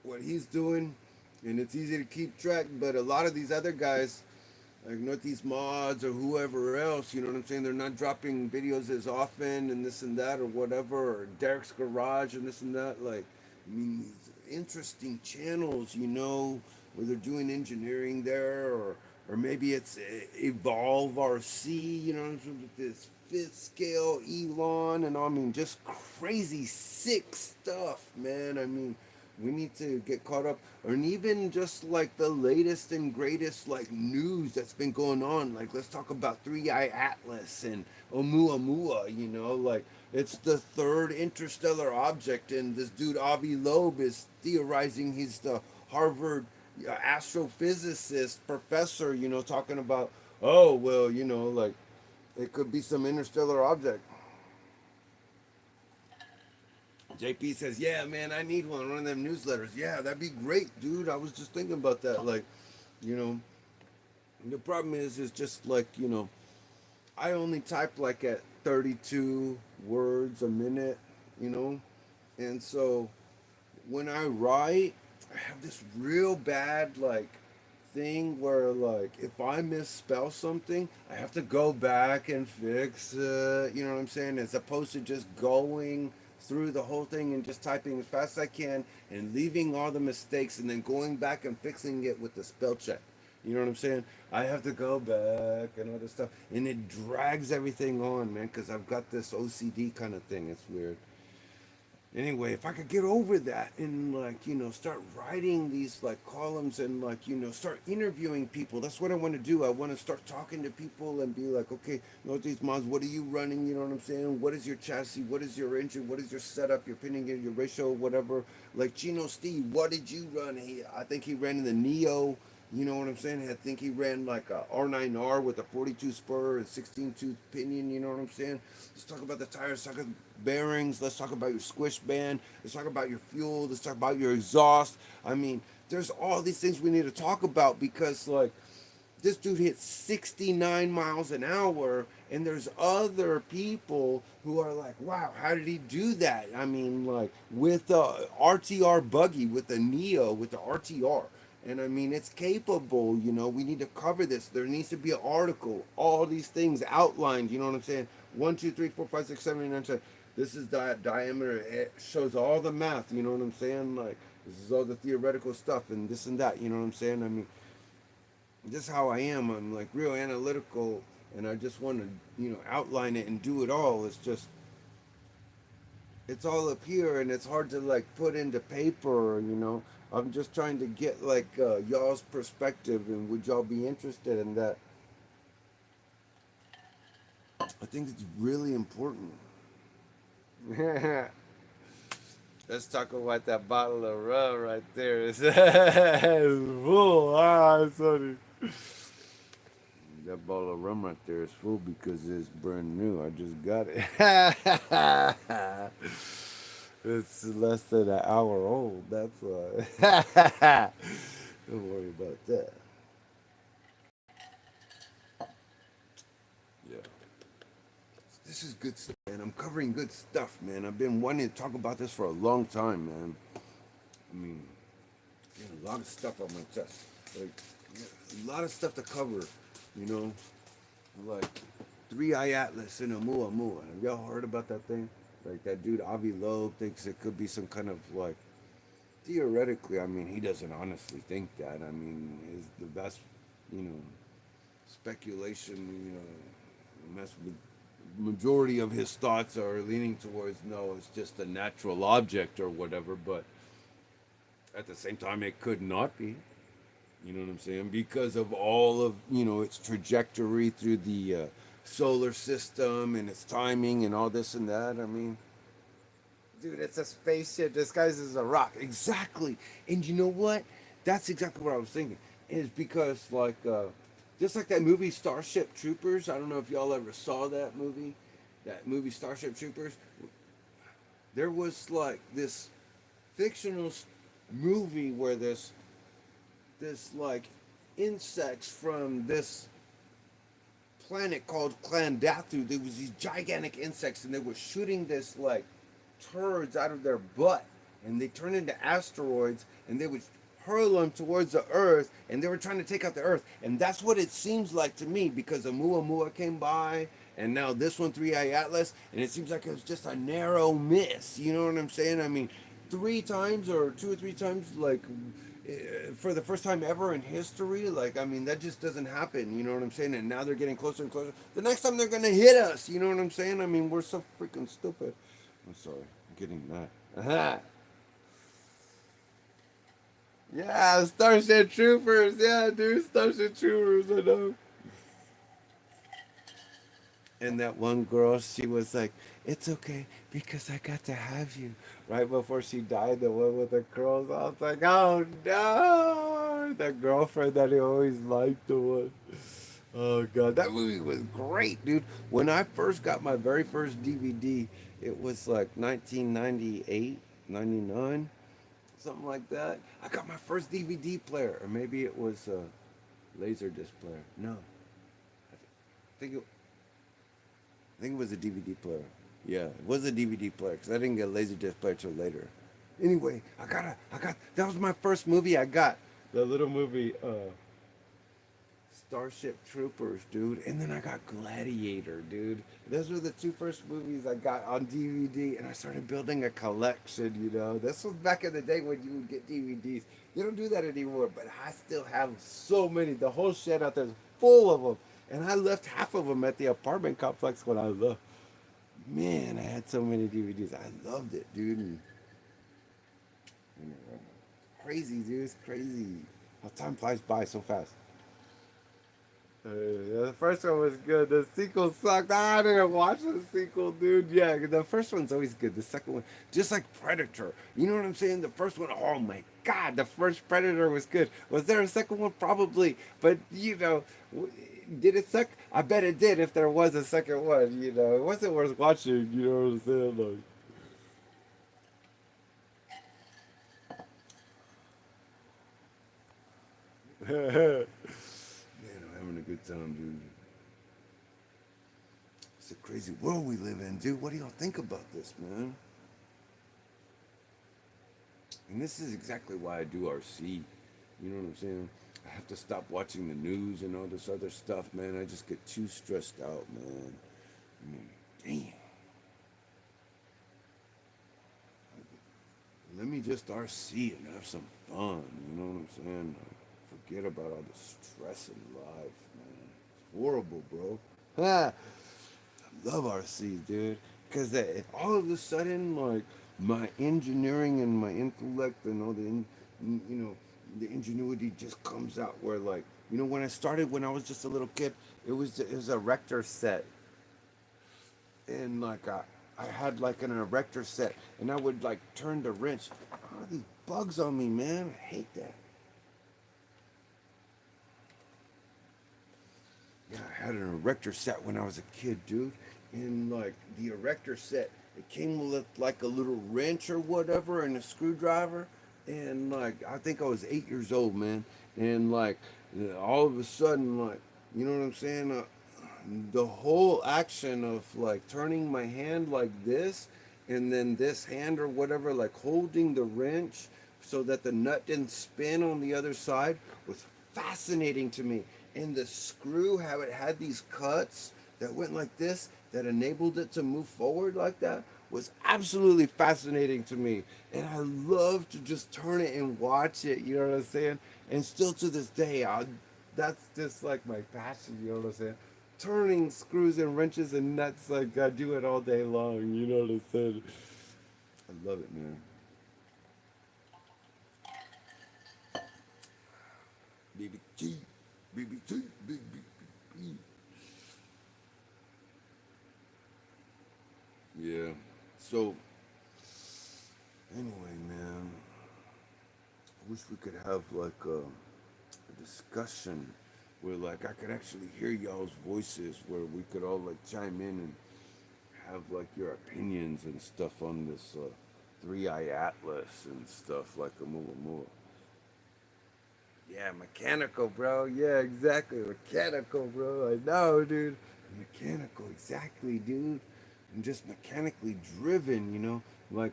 what he's doing, and it's easy to keep track. But a lot of these other guys, like Northeast Mods or whoever else, you know what I'm saying? They're not dropping videos as often and this and that or whatever, or Derek's Garage and this and that. Like, I mean, these interesting channels, where they're doing engineering there, or maybe it's Evolve RC, with this fifth scale Elon and all. I mean, just crazy sick stuff, man. I mean, we need to get caught up, and even just like the latest and greatest like news that's been going on. Like, let's talk about Three Eye Atlas and Oumuamua. Like it's the third interstellar object, and this dude Avi Loeb is theorizing. He's the Harvard astrophysicist professor. Talking about, oh well, like it could be some interstellar object. JP says, "Yeah, man, I need one of them newsletters. Yeah, that'd be great, dude. I was just thinking about that. Like, you know, the problem is just like, I only type like at 32 words a minute, you know, and so when I write, I have this real bad like thing where like if I misspell something, I have to go back and fix it. You know what I'm saying? As opposed to just going through the whole thing and just typing as fast as I can and leaving all the mistakes and then going back and fixing it with the spell check. You know what I'm saying? I have to go back and all this stuff, and it drags everything on, man. Because I've got this OCD kind of thing. It's weird. Anyway, if I could get over that and like, start writing these like columns and like, start interviewing people. That's what I want to do. I want to start talking to people and be like, okay, these mods, what are you running? You know what I'm saying? What is your chassis? What is your engine? What is your setup? Your pinning, your ratio, whatever. Like Chino Steve, what did you run? I think he ran in the Neo. You know what I'm saying? I think he ran like a R9R with a 42 spur and 16 tooth pinion. You know what I'm saying? Let's talk about the tires. Let's talk about bearings. Let's talk about your squish band. Let's talk about your fuel. Let's talk about your exhaust. I mean, there's all these things we need to talk about because like this dude hit 69 miles an hour, and there's other people who are like, wow, how did he do that? I mean, like with the RTR buggy, with the Neo, with the RTR. And I mean, it's capable, we need to cover this. There needs to be an article, all these things outlined, you know what I'm saying? 1, 2, 3, 4, 5, 6, 7, 8, 9, 10. This is the diameter. It shows all the math, you know what I'm saying? Like, this is all the theoretical stuff and this and that, you know what I'm saying? I mean, this is how I am. I'm like real analytical, and I just want to, outline it and do it all. It's just, it's all up here, and it's hard to like put into paper. I'm just trying to get like y'all's perspective, and would y'all be interested in that? I think it's really important. Let's talk about that bottle of rum right there. It's full. Ah, sorry. That bottle of rum right there is full because it's brand new. I just got it. It's less than an hour old. That's why. Don't worry about that. Yeah. This is good stuff, man. I'm covering good stuff, man. I've been wanting to talk about this for a long time, man. I mean, a lot of stuff on my chest. Like, a lot of stuff to cover, you know? Like, three eye atlas and a mua mua. Have y'all heard about that thing? Like, that dude, Avi Loeb, thinks it could be some kind of, like, theoretically, I mean, he doesn't honestly think that. I mean, is the best, you know, speculation, you know, majority of his thoughts are leaning towards no, it's just a natural object or whatever, but at the same time, it could not be. You know what I'm saying? Because of all of, you know, its trajectory through the solar system and its timing and all this and that. I mean, dude, it's a spaceship disguised as a rock. Exactly. And you know what? That's exactly what I was thinking. Is because, like, just like that movie Starship Troopers. I don't know if y'all ever saw that movie. That movie Starship Troopers. There was, like, this fictional movie where this like insects from this planet called Clandathu. There was these gigantic insects, and they were shooting this like turds out of their butt, and they turned into asteroids, and they would hurl them towards the Earth, and they were trying to take out the Earth, and that's what it seems like to me because the Muamua came by, and now this one, Three Eye Atlas, and it seems like it was just a narrow miss. You know what I'm saying? I mean, three times or two or three times, like for the first time ever in history. Like, I mean, that just doesn't happen. You know what I'm saying? And now they're getting closer and closer. The next time they're gonna hit us. You know what I'm saying? I mean, we're so freaking stupid. I'm sorry, I'm getting mad. Aha. Yeah, Starship Troopers. Yeah, dude, Starship Troopers. I know. And that one girl, she was like, "It's okay because I got to have you." Right before she died, the one with the curls. I was like, "Oh no!" The girlfriend that he always liked, the one. Oh god, that movie was great, dude. When I first got my very first DVD, it was like 1998, 99, something like that. I got my first DVD player, or maybe it was a laser disc player. No, I think it I think it was a DVD player. Yeah, it was a DVD player because I didn't get a Laserdisc player till later. Anyway, that was my first movie I got. The little movie, Starship Troopers, dude. And then I got Gladiator, dude. Those were the two first movies I got on DVD, and I started building a collection, you know. This was back in the day when you would get DVDs. They don't do that anymore, but I still have so many. The whole shed out there is full of them. And I left half of them at the apartment complex when I left. Man, I had so many DVDs. I loved it, dude. Crazy, dude. It's crazy. How time flies by so fast. The first one was good. The sequel sucked. I didn't watch the sequel, dude. Yeah, the first one's always good. The second one, just like Predator. You know what I'm saying? The first one, oh my God, the first Predator was good. Was there a second one? Probably. But, you know, did it suck? I bet it did if there was a second one, you know. It wasn't worth watching, you know what I'm saying? Like, man, I'm having a good time, dude. It's a crazy world we live in, dude. What do y'all think about this, man? And this is exactly why I do RC. You know what I'm saying? I have to stop watching the news and all this other stuff, man. I just get too stressed out, man. I mean, damn. Let me just RC and have some fun. You know what I'm saying? Like, forget about all the stress in life, man. It's horrible, bro. Ha! I love RC, dude. Because all of a sudden, like, my engineering and my intellect and all you know, the ingenuity just comes out where, like, you know, when I started, when I was just a little kid, it was a Rector set. And, like, I had, like, an erector set, and I would, like, turn the wrench. Oh, these bugs on me, man. I hate that. I had an erector set when I was a kid, dude. And like the erector set, it came with like a little wrench or whatever and a screwdriver. And like I think I was 8 years old, man. And like all of a sudden, like you know what I'm saying? The whole action of like turning my hand like this and then this hand or whatever, like holding the wrench so that the nut didn't spin on the other side was fascinating to me. And the screw, how it had these cuts that went like this that enabled it to move forward like that was absolutely fascinating to me. And I love to just turn it and watch it, you know what I'm saying? And still to this day, that's just like my passion, you know what I'm saying? Turning screws and wrenches and nuts, like I do it all day long, you know what I'm saying? I love it, man. BBT, BBT, BBT. Yeah. So, anyway, man, I wish we could have like a discussion where like I could actually hear y'all's voices, where we could all like chime in and have like your opinions and stuff on this 3-eye atlas and stuff like a more. Yeah, mechanical, bro. Yeah, exactly. Mechanical, bro. I know, dude. Mechanical, exactly, dude. And just mechanically driven, you know? Like,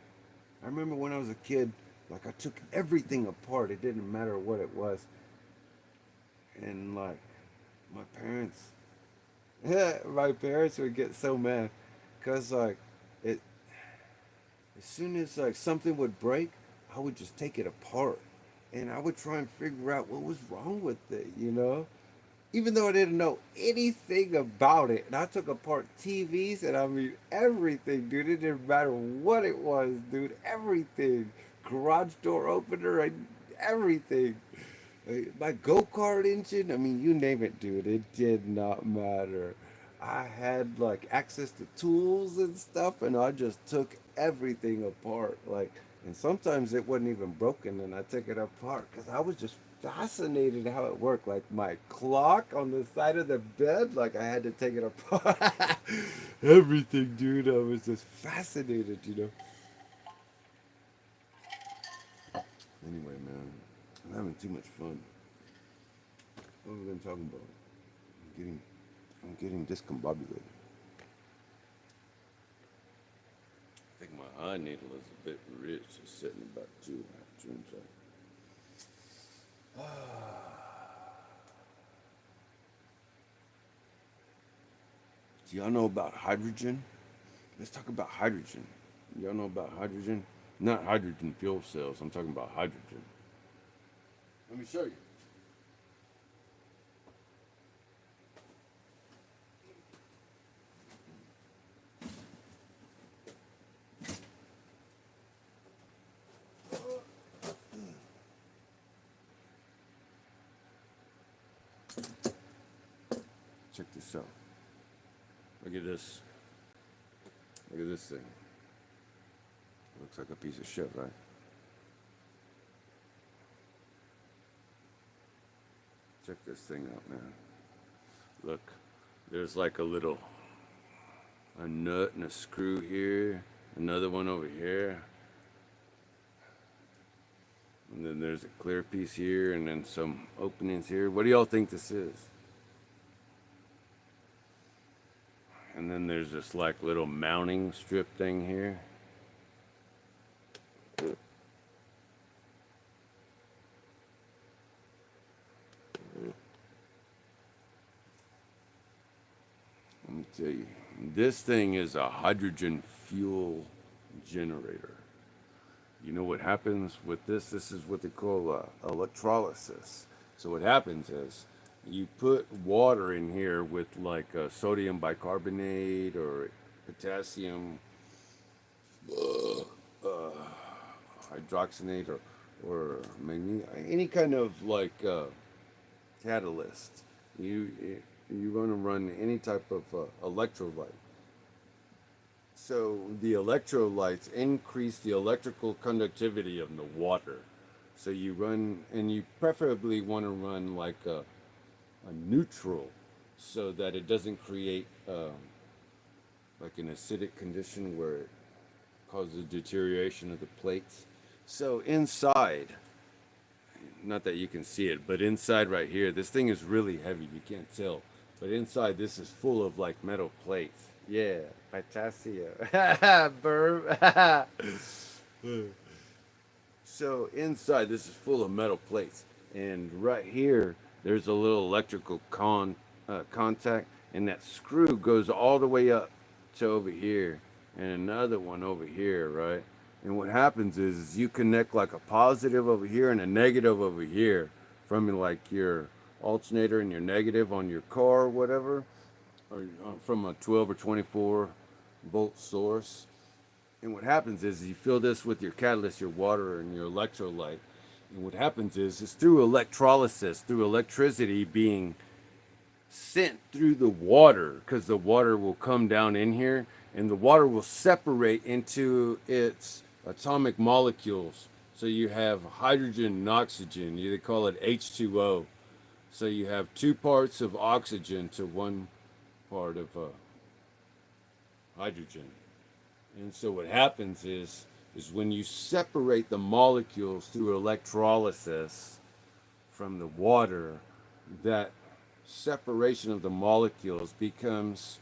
I remember when I was a kid, like, I took everything apart. It didn't matter what it was. And, like, my parents, yeah, my parents would get so mad. Because, like, it, as soon as, like, something would break, I would just take it apart. And I would try and figure out what was wrong with it, you know? Even though I didn't know anything about it. And I took apart TVs and I mean everything, dude. It didn't matter what it was, dude. Everything. Garage door opener and everything. My go-kart engine, I mean, you name it, dude. It did not matter. I had like access to tools and stuff, and I just took everything apart. Like, and sometimes it wasn't even broken, and I took it apart because I was just fascinated how it worked. Like my clock on the side of the bed, like I had to take it apart. Everything, dude. I was just fascinated, you know. Anyway, man, I'm having too much fun. What have we been talking about? I'm getting discombobulated. I think my eye needle is a bit rich. It's sitting about 2.5 turns out. Do y'all know about hydrogen? Let's talk about hydrogen. Y'all know about hydrogen? Not hydrogen fuel cells. I'm talking about hydrogen. Let me show you. Check this out. Look at this. Look at this thing. Looks like a piece of shit, right? Check this thing out, man. Look, there's like a nut and a screw here, another one over here, and then there's a clear piece here, and then some openings here. What do y'all think this is? And then there's this like little mounting strip thing here. Let me tell you, this thing is a hydrogen fuel generator. You know what happens with this? This is what they call electrolysis. So what happens is you put water in here with like sodium bicarbonate or potassium hydroxinate or any kind of like catalyst. You want to run any type of electrolyte. So the electrolytes increase the electrical conductivity of the water. So you run, and you preferably want to run like a neutral so that it doesn't create like an acidic condition where it causes deterioration of the plates. So inside, not that you can see it, but inside right here, this thing is really heavy. You can't tell. But inside, this is full of like metal plates. Yeah, potassium. Burp. So inside, this is full of metal plates. And right here, there's a little electrical contact. And that screw goes all the way up to over here. And another one over here, right? And what happens is you connect like a positive over here and a negative over here from like your alternator and your negative on your car or whatever, or from a 12 or 24 volt source. And what happens is you fill this with your catalyst, your water, and your electrolyte. And what happens is it's through electrolysis, through electricity being sent through the water, because the water will come down in here and the water will separate into its atomic molecules. So you have hydrogen and oxygen. They call it H2O. So you have 2 parts of oxygen to 1 part of hydrogen. And so what happens is when you separate the molecules through electrolysis from the water, that separation of the molecules becomes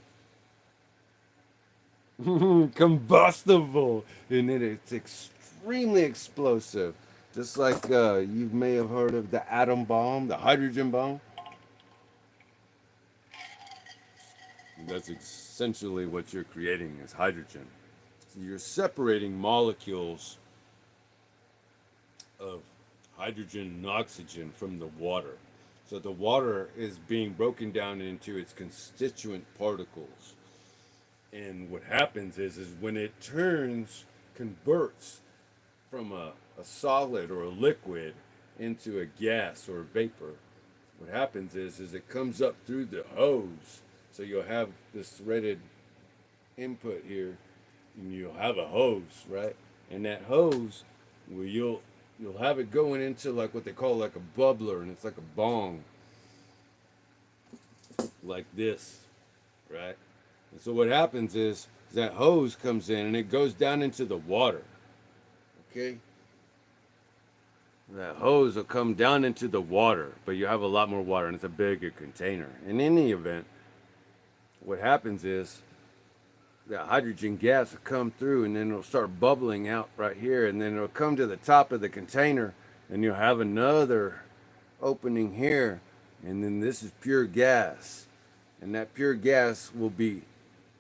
combustible, and then it's extremely explosive. Just like you may have heard of the atom bomb, the hydrogen bomb. That's essentially what you're creating is hydrogen. So you're separating molecules of hydrogen and oxygen from the water. So the water is being broken down into its constituent particles. And what happens is when it converts from a solid or a liquid into a gas or a vapor, what happens is it comes up through the hose. So you'll have this threaded input here, and you'll have a hose, right? And that hose, well, you'll have it going into like what they call like a bubbler, and it's like a bong, like this, right? And so what happens is that hose comes in and it goes down into the water, okay? That hose will come down into the water, but you have a lot more water and it's a bigger container. In any event, what happens is that hydrogen gas will come through and then it'll start bubbling out right here, and then it'll come to the top of the container and you'll have another opening here, and then this is pure gas, and that pure gas will be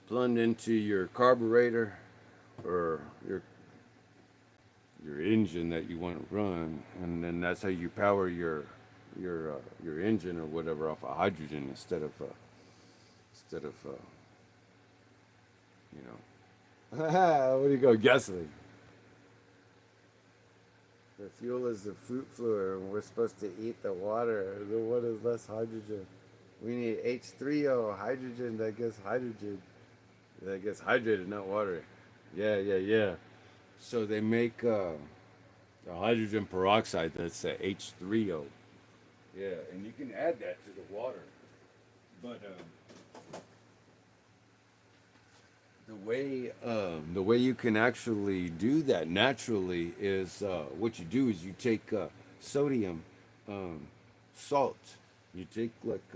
plugged into your carburetor or your engine that you want to run, and then that's how you power your engine or whatever off of hydrogen instead of you know, what do you go, gasoline? The fuel is the fruit fluid, and we're supposed to eat the water. The water is less hydrogen. We need H3O, hydrogen that gets hydrated, not water. Yeah. So they make the hydrogen peroxide that's H3O. Yeah, and you can add that to the water. But the way you can actually do that naturally is what you do is you take sodium salt. You take like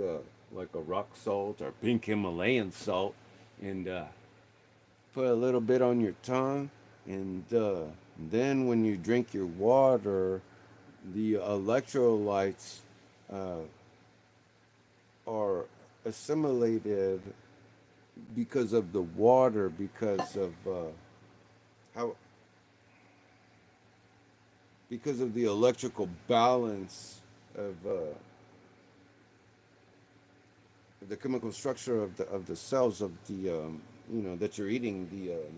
a rock salt or pink Himalayan salt, and put a little bit on your tongue, and then when you drink your water, the electrolytes are assimilated because of the water, because of because of the electrical balance of the chemical structure of the cells of the that you're eating,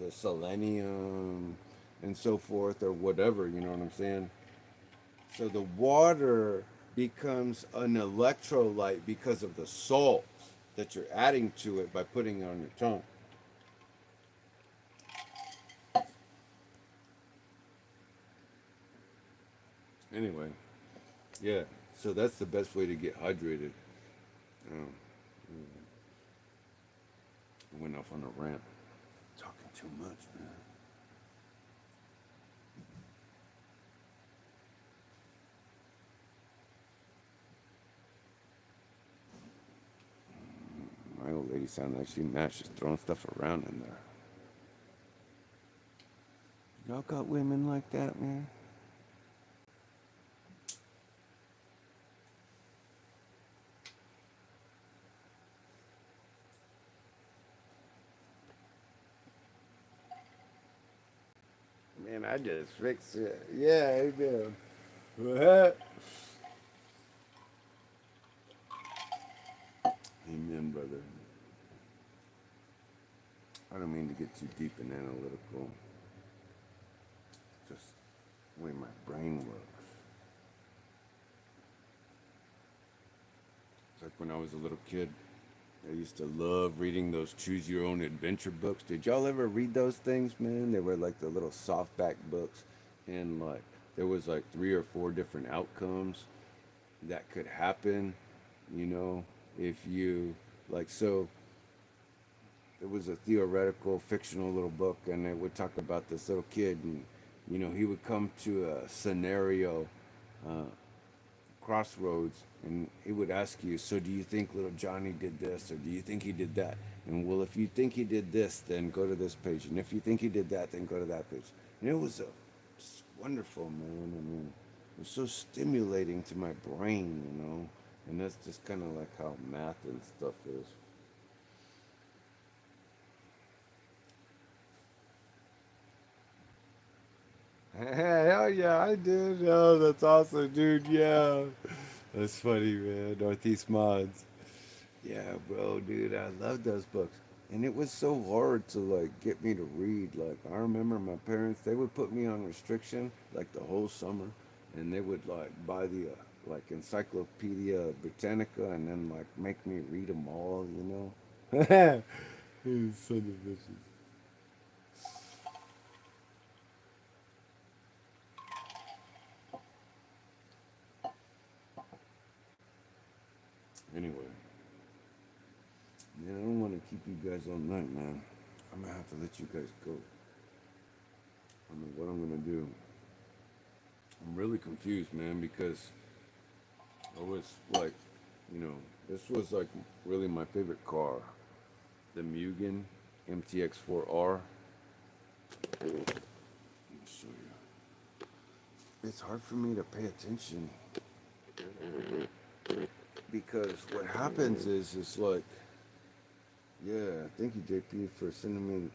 the selenium and so forth or whatever, you know what I'm saying? So the water becomes an electrolyte because of the salt that you're adding to it by putting it on your tongue. Anyway, yeah, so that's the best way to get hydrated. I went off on a rant. Talking too much, man. My old lady sounded like she mad. She's throwing stuff around in there. Y'all got women like that, man? Man, I just fixed it. Yeah, amen. What? Amen, brother. I don't mean to get too deep and analytical. Just the way my brain works. It's like when I was a little kid, I used to love reading those choose your own adventure books. Did y'all ever read those things, man? They were like the little softback books, and like there was like 3 or 4 different outcomes that could happen, you know, if you like so it was a theoretical fictional little book, and it would talk about this little kid, and you know he would come to a scenario crossroads, and he would ask you, so do you think little Johnny did this, or do you think he did that? And well, if you think he did this, then go to this page, and if you think he did that, then go to that page. And it was just wonderful, man. I mean, it was so stimulating to my brain, you know. And that's just kind of like how math and stuff is. Hell yeah, I did. Oh, that's awesome, dude. Yeah. That's funny, man. Northeast Mods. Yeah, bro, dude, I love those books. And it was so hard to like get me to read. Like I remember my parents, they would put me on restriction like the whole summer, and they would like buy the like Encyclopedia Britannica and then like make me read them all, you know. You son of bitches. Anyway, man, I don't want to keep you guys all night, man. I'm gonna have to let you guys go. I don't know what I'm gonna do. I'm really confused, man, because I was like, you know, this was like really my favorite car, the Mugen MTX4R. Let me show you. It's hard for me to pay attention because what happens is it's like, yeah, thank you, JP, for sending me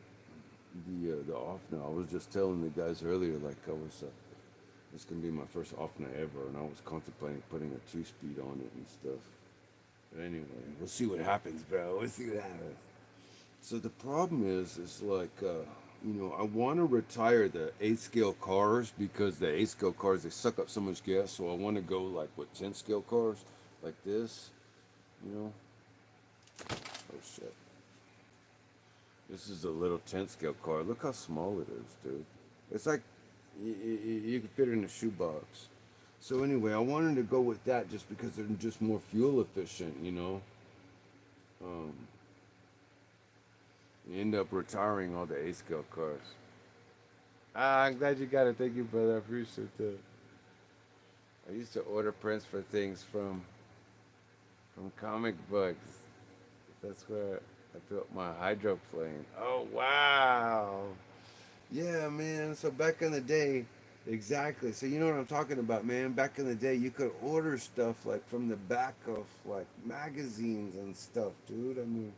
the off now. I was just telling the guys earlier, like I was, it's gonna be my first off now ever, and I was contemplating putting a 2-speed on it and stuff. But anyway, we'll see what happens, bro. We'll see what happens. So the problem is like, you know, I want to retire the 8 scale cars because the 8 scale cars, they suck up so much gas. So I want to go like with 10 scale cars, like this, you know. Oh shit. This is a little 10 scale car. Look how small it is, dude. It's like you can fit it in a shoebox. So anyway, I wanted to go with that just because they're just more fuel efficient, you know. Um, you end up retiring all the 8 scale cars. Ah, I'm glad you got it. Thank you, brother. I appreciate that. I used to order prints for things from comic books. That's where I built my hydroplane. Oh wow! Yeah, man. So back in the day, exactly. So you know what I'm talking about, man. Back in the day, you could order stuff like from the back of like magazines and stuff, dude. I mean,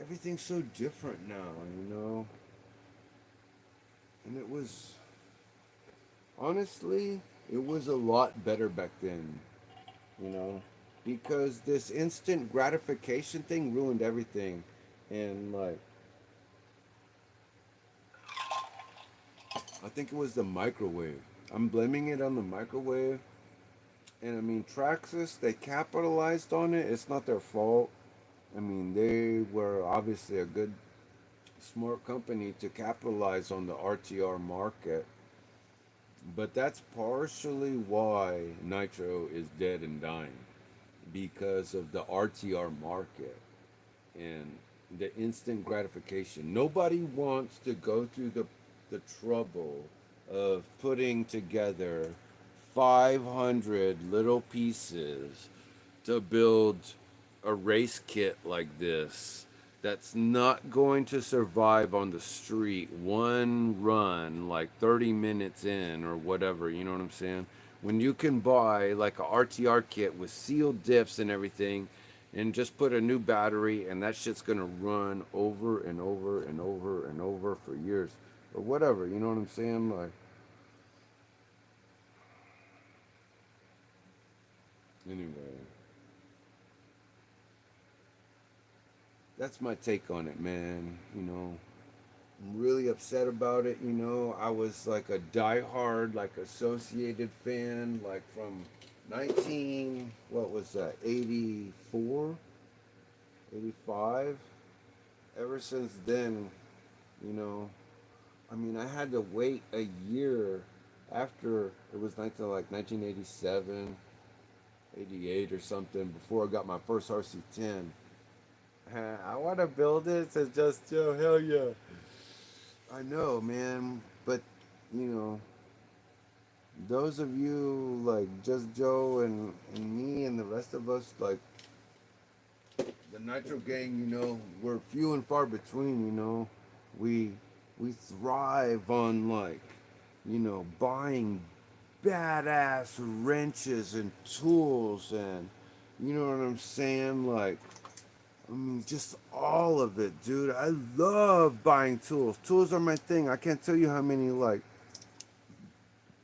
everything's so different now, you know. And it was honestly, it was a lot better back then, you know, because this instant gratification thing ruined everything. And like, I think it was the microwave. I'm blaming it on the microwave. And I mean, Traxxas, they capitalized on it. It's not their fault. I mean, they were obviously a good, smart company to capitalize on the RTR market. But that's partially why Nitro is dead and dying. because of the RTR market and the instant gratification. Nobody wants to go through the trouble of putting together 500 little pieces to build a race kit like this that's not going to survive on the street one run like 30 minutes in or whatever, you know what I'm saying? When you can buy like a RTR kit with sealed diffs and everything and just put a new battery and that shit's gonna run over and over and over and over for years or whatever, you know what I'm saying? Like, anyway, that's my take on it, man. You know, I'm really upset about it. You know, I was like a diehard, like Associated fan, like from 19, what was that, 84, 85. Ever since then, you know, I mean, I had to wait a year after it was 1987, 88 or something before I got my first RC10. I want to build it. Says just Joe. Hell yeah. I know, man. But, you know, those of you like Just Joe and me and the rest of us, like the Nitro Gang, you know, we're few and far between, you know. We we thrive on like, you know, buying badass wrenches and tools and you know what I'm saying? Like I mean, just all of it, dude. I love buying tools. Tools are my thing. I can't tell you how many like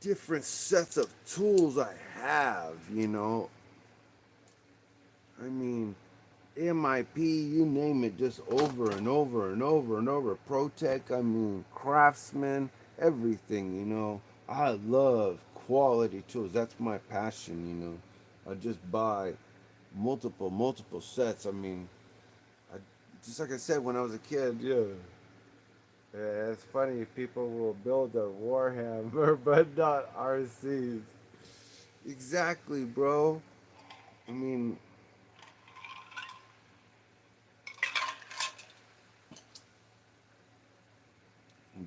different sets of tools I have, you know. I mean, MIP, you name it, just over and over and over and over. ProTech, I mean, Craftsman, everything, you know. I love quality tools. That's my passion, you know. I just buy multiple sets. I mean, I, just like I said when I was a kid, yeah. Yeah, it's funny. People will build a Warhammer, but not RCs. Exactly, bro. I mean,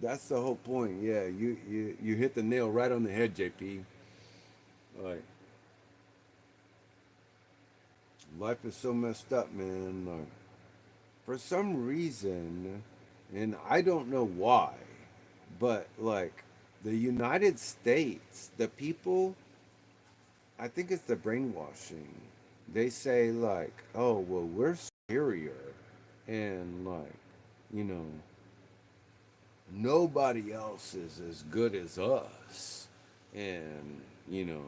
that's the whole point. Yeah, you hit the nail right on the head, JP. Like, life is so messed up, man. Like, for some reason, and I don't know why, but like the United States, the people, I think it's the brainwashing. They say like, "Oh, well, we're superior," and like, you know, nobody else is as good as us, and you know,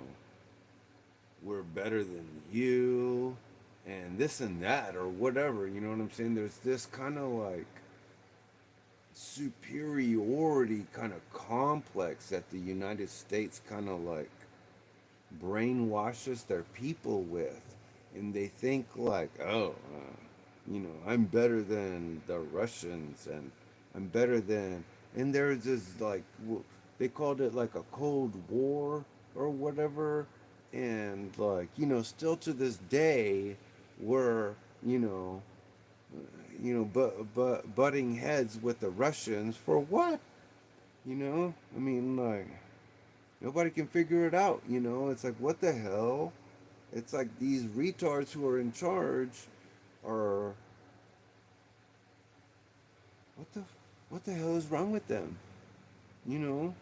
we're better than you, and this and that or whatever. You know what I'm saying? There's this kind of like superiority kind of complex that the United States kind of like brainwashes their people with, and they think like, oh, you know, I'm better than the Russians, and I'm better than, and there's this like, they called it like a Cold War or whatever, and like, you know, still to this day, we're, but butting heads with the Russians for what? You know, I mean, like, nobody can figure it out. You know, it's like, what the hell? It's like these retards who are in charge are what the what the hell is wrong with them? You know,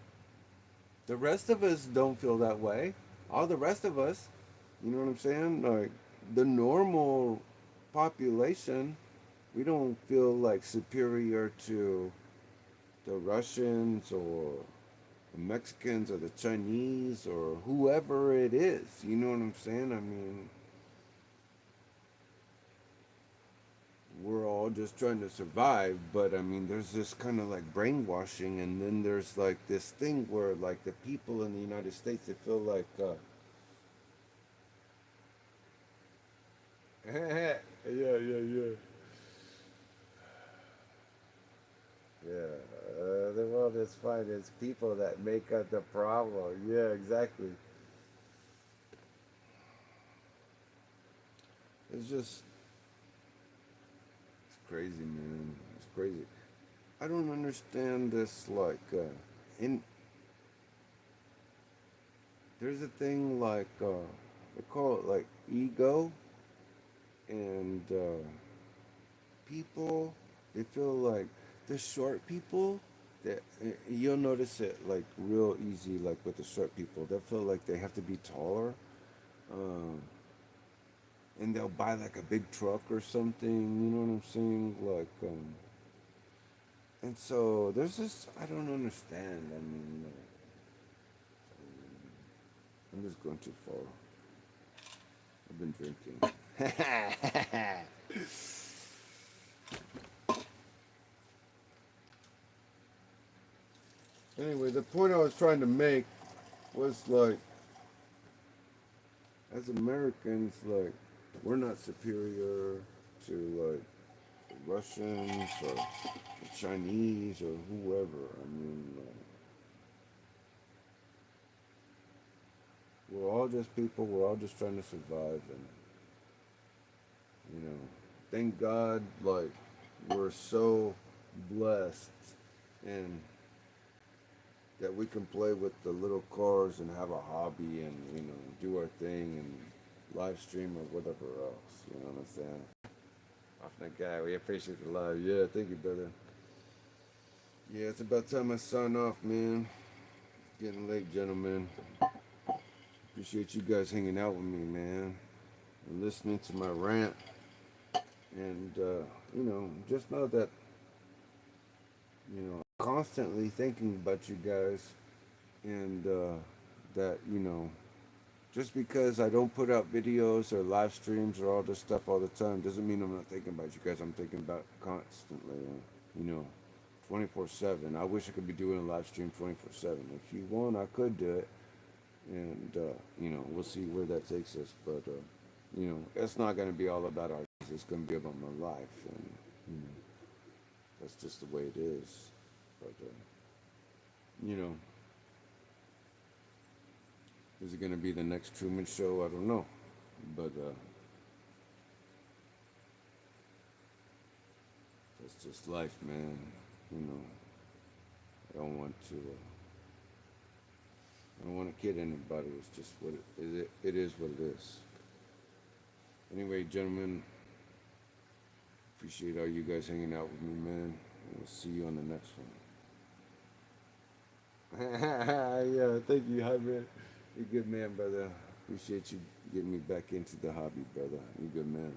the rest of us don't feel that way. All the rest of us, you know what I'm saying? Like the normal population, we don't feel like superior to the Russians or the Mexicans or the Chinese or whoever it is. You know what I'm saying? I mean, we're all just trying to survive, but I mean, there's this kind of like brainwashing, and then there's like this thing where like the people in the United States, they feel like, yeah, yeah, yeah. Yeah, the world is fine. It's people that make up the problem. Yeah, exactly. It's just, it's crazy, man. It's crazy. I don't understand this. Like, in there's a thing like they call it like ego, and people they feel like the short people that you'll notice it like real easy, like with the short people they feel like they have to be taller, um, and they'll buy like a big truck or something, you know what I'm saying, like and so there's this I don't understand. I mean, I'm just going too far. I've been drinking. Anyway, the point I was trying to make was like, as Americans, like, we're not superior to like the Russians or the Chinese or whoever. I mean, we're all just people. We're all just trying to survive, and you know, thank God, like, we're so blessed and that we can play with the little cars and have a hobby and do our thing and live stream or whatever else. You know what I'm saying? Off that guy, we appreciate the love. Yeah, thank you, brother. Yeah, it's about time I sign off, man. It's getting late, gentlemen. Appreciate you guys hanging out with me, man, and listening to my rant. And just know that I'm constantly thinking about you guys, and that just because I don't put out videos or live streams or all this stuff all the time doesn't mean I'm not thinking about you guys. I'm thinking about constantly, you know, 24/7. I wish I could be doing a live stream 24/7. If you want, I could do it, and we'll see where that takes us. But it's not going to be all about our. It's going to be about my life, and you know, that's just the way it is. But you know. Is it going to be the next Truman Show? I don't know. But that's just life, man. You know, I don't want to. I don't want to kid anybody. It's just what it is. It is what it is. Anyway, gentlemen, appreciate all you guys hanging out with me, man. And we'll see you on the next one. Yeah, thank you, hybrid. You're a good man, brother. Appreciate you getting me back into the hobby, brother. You're a good man.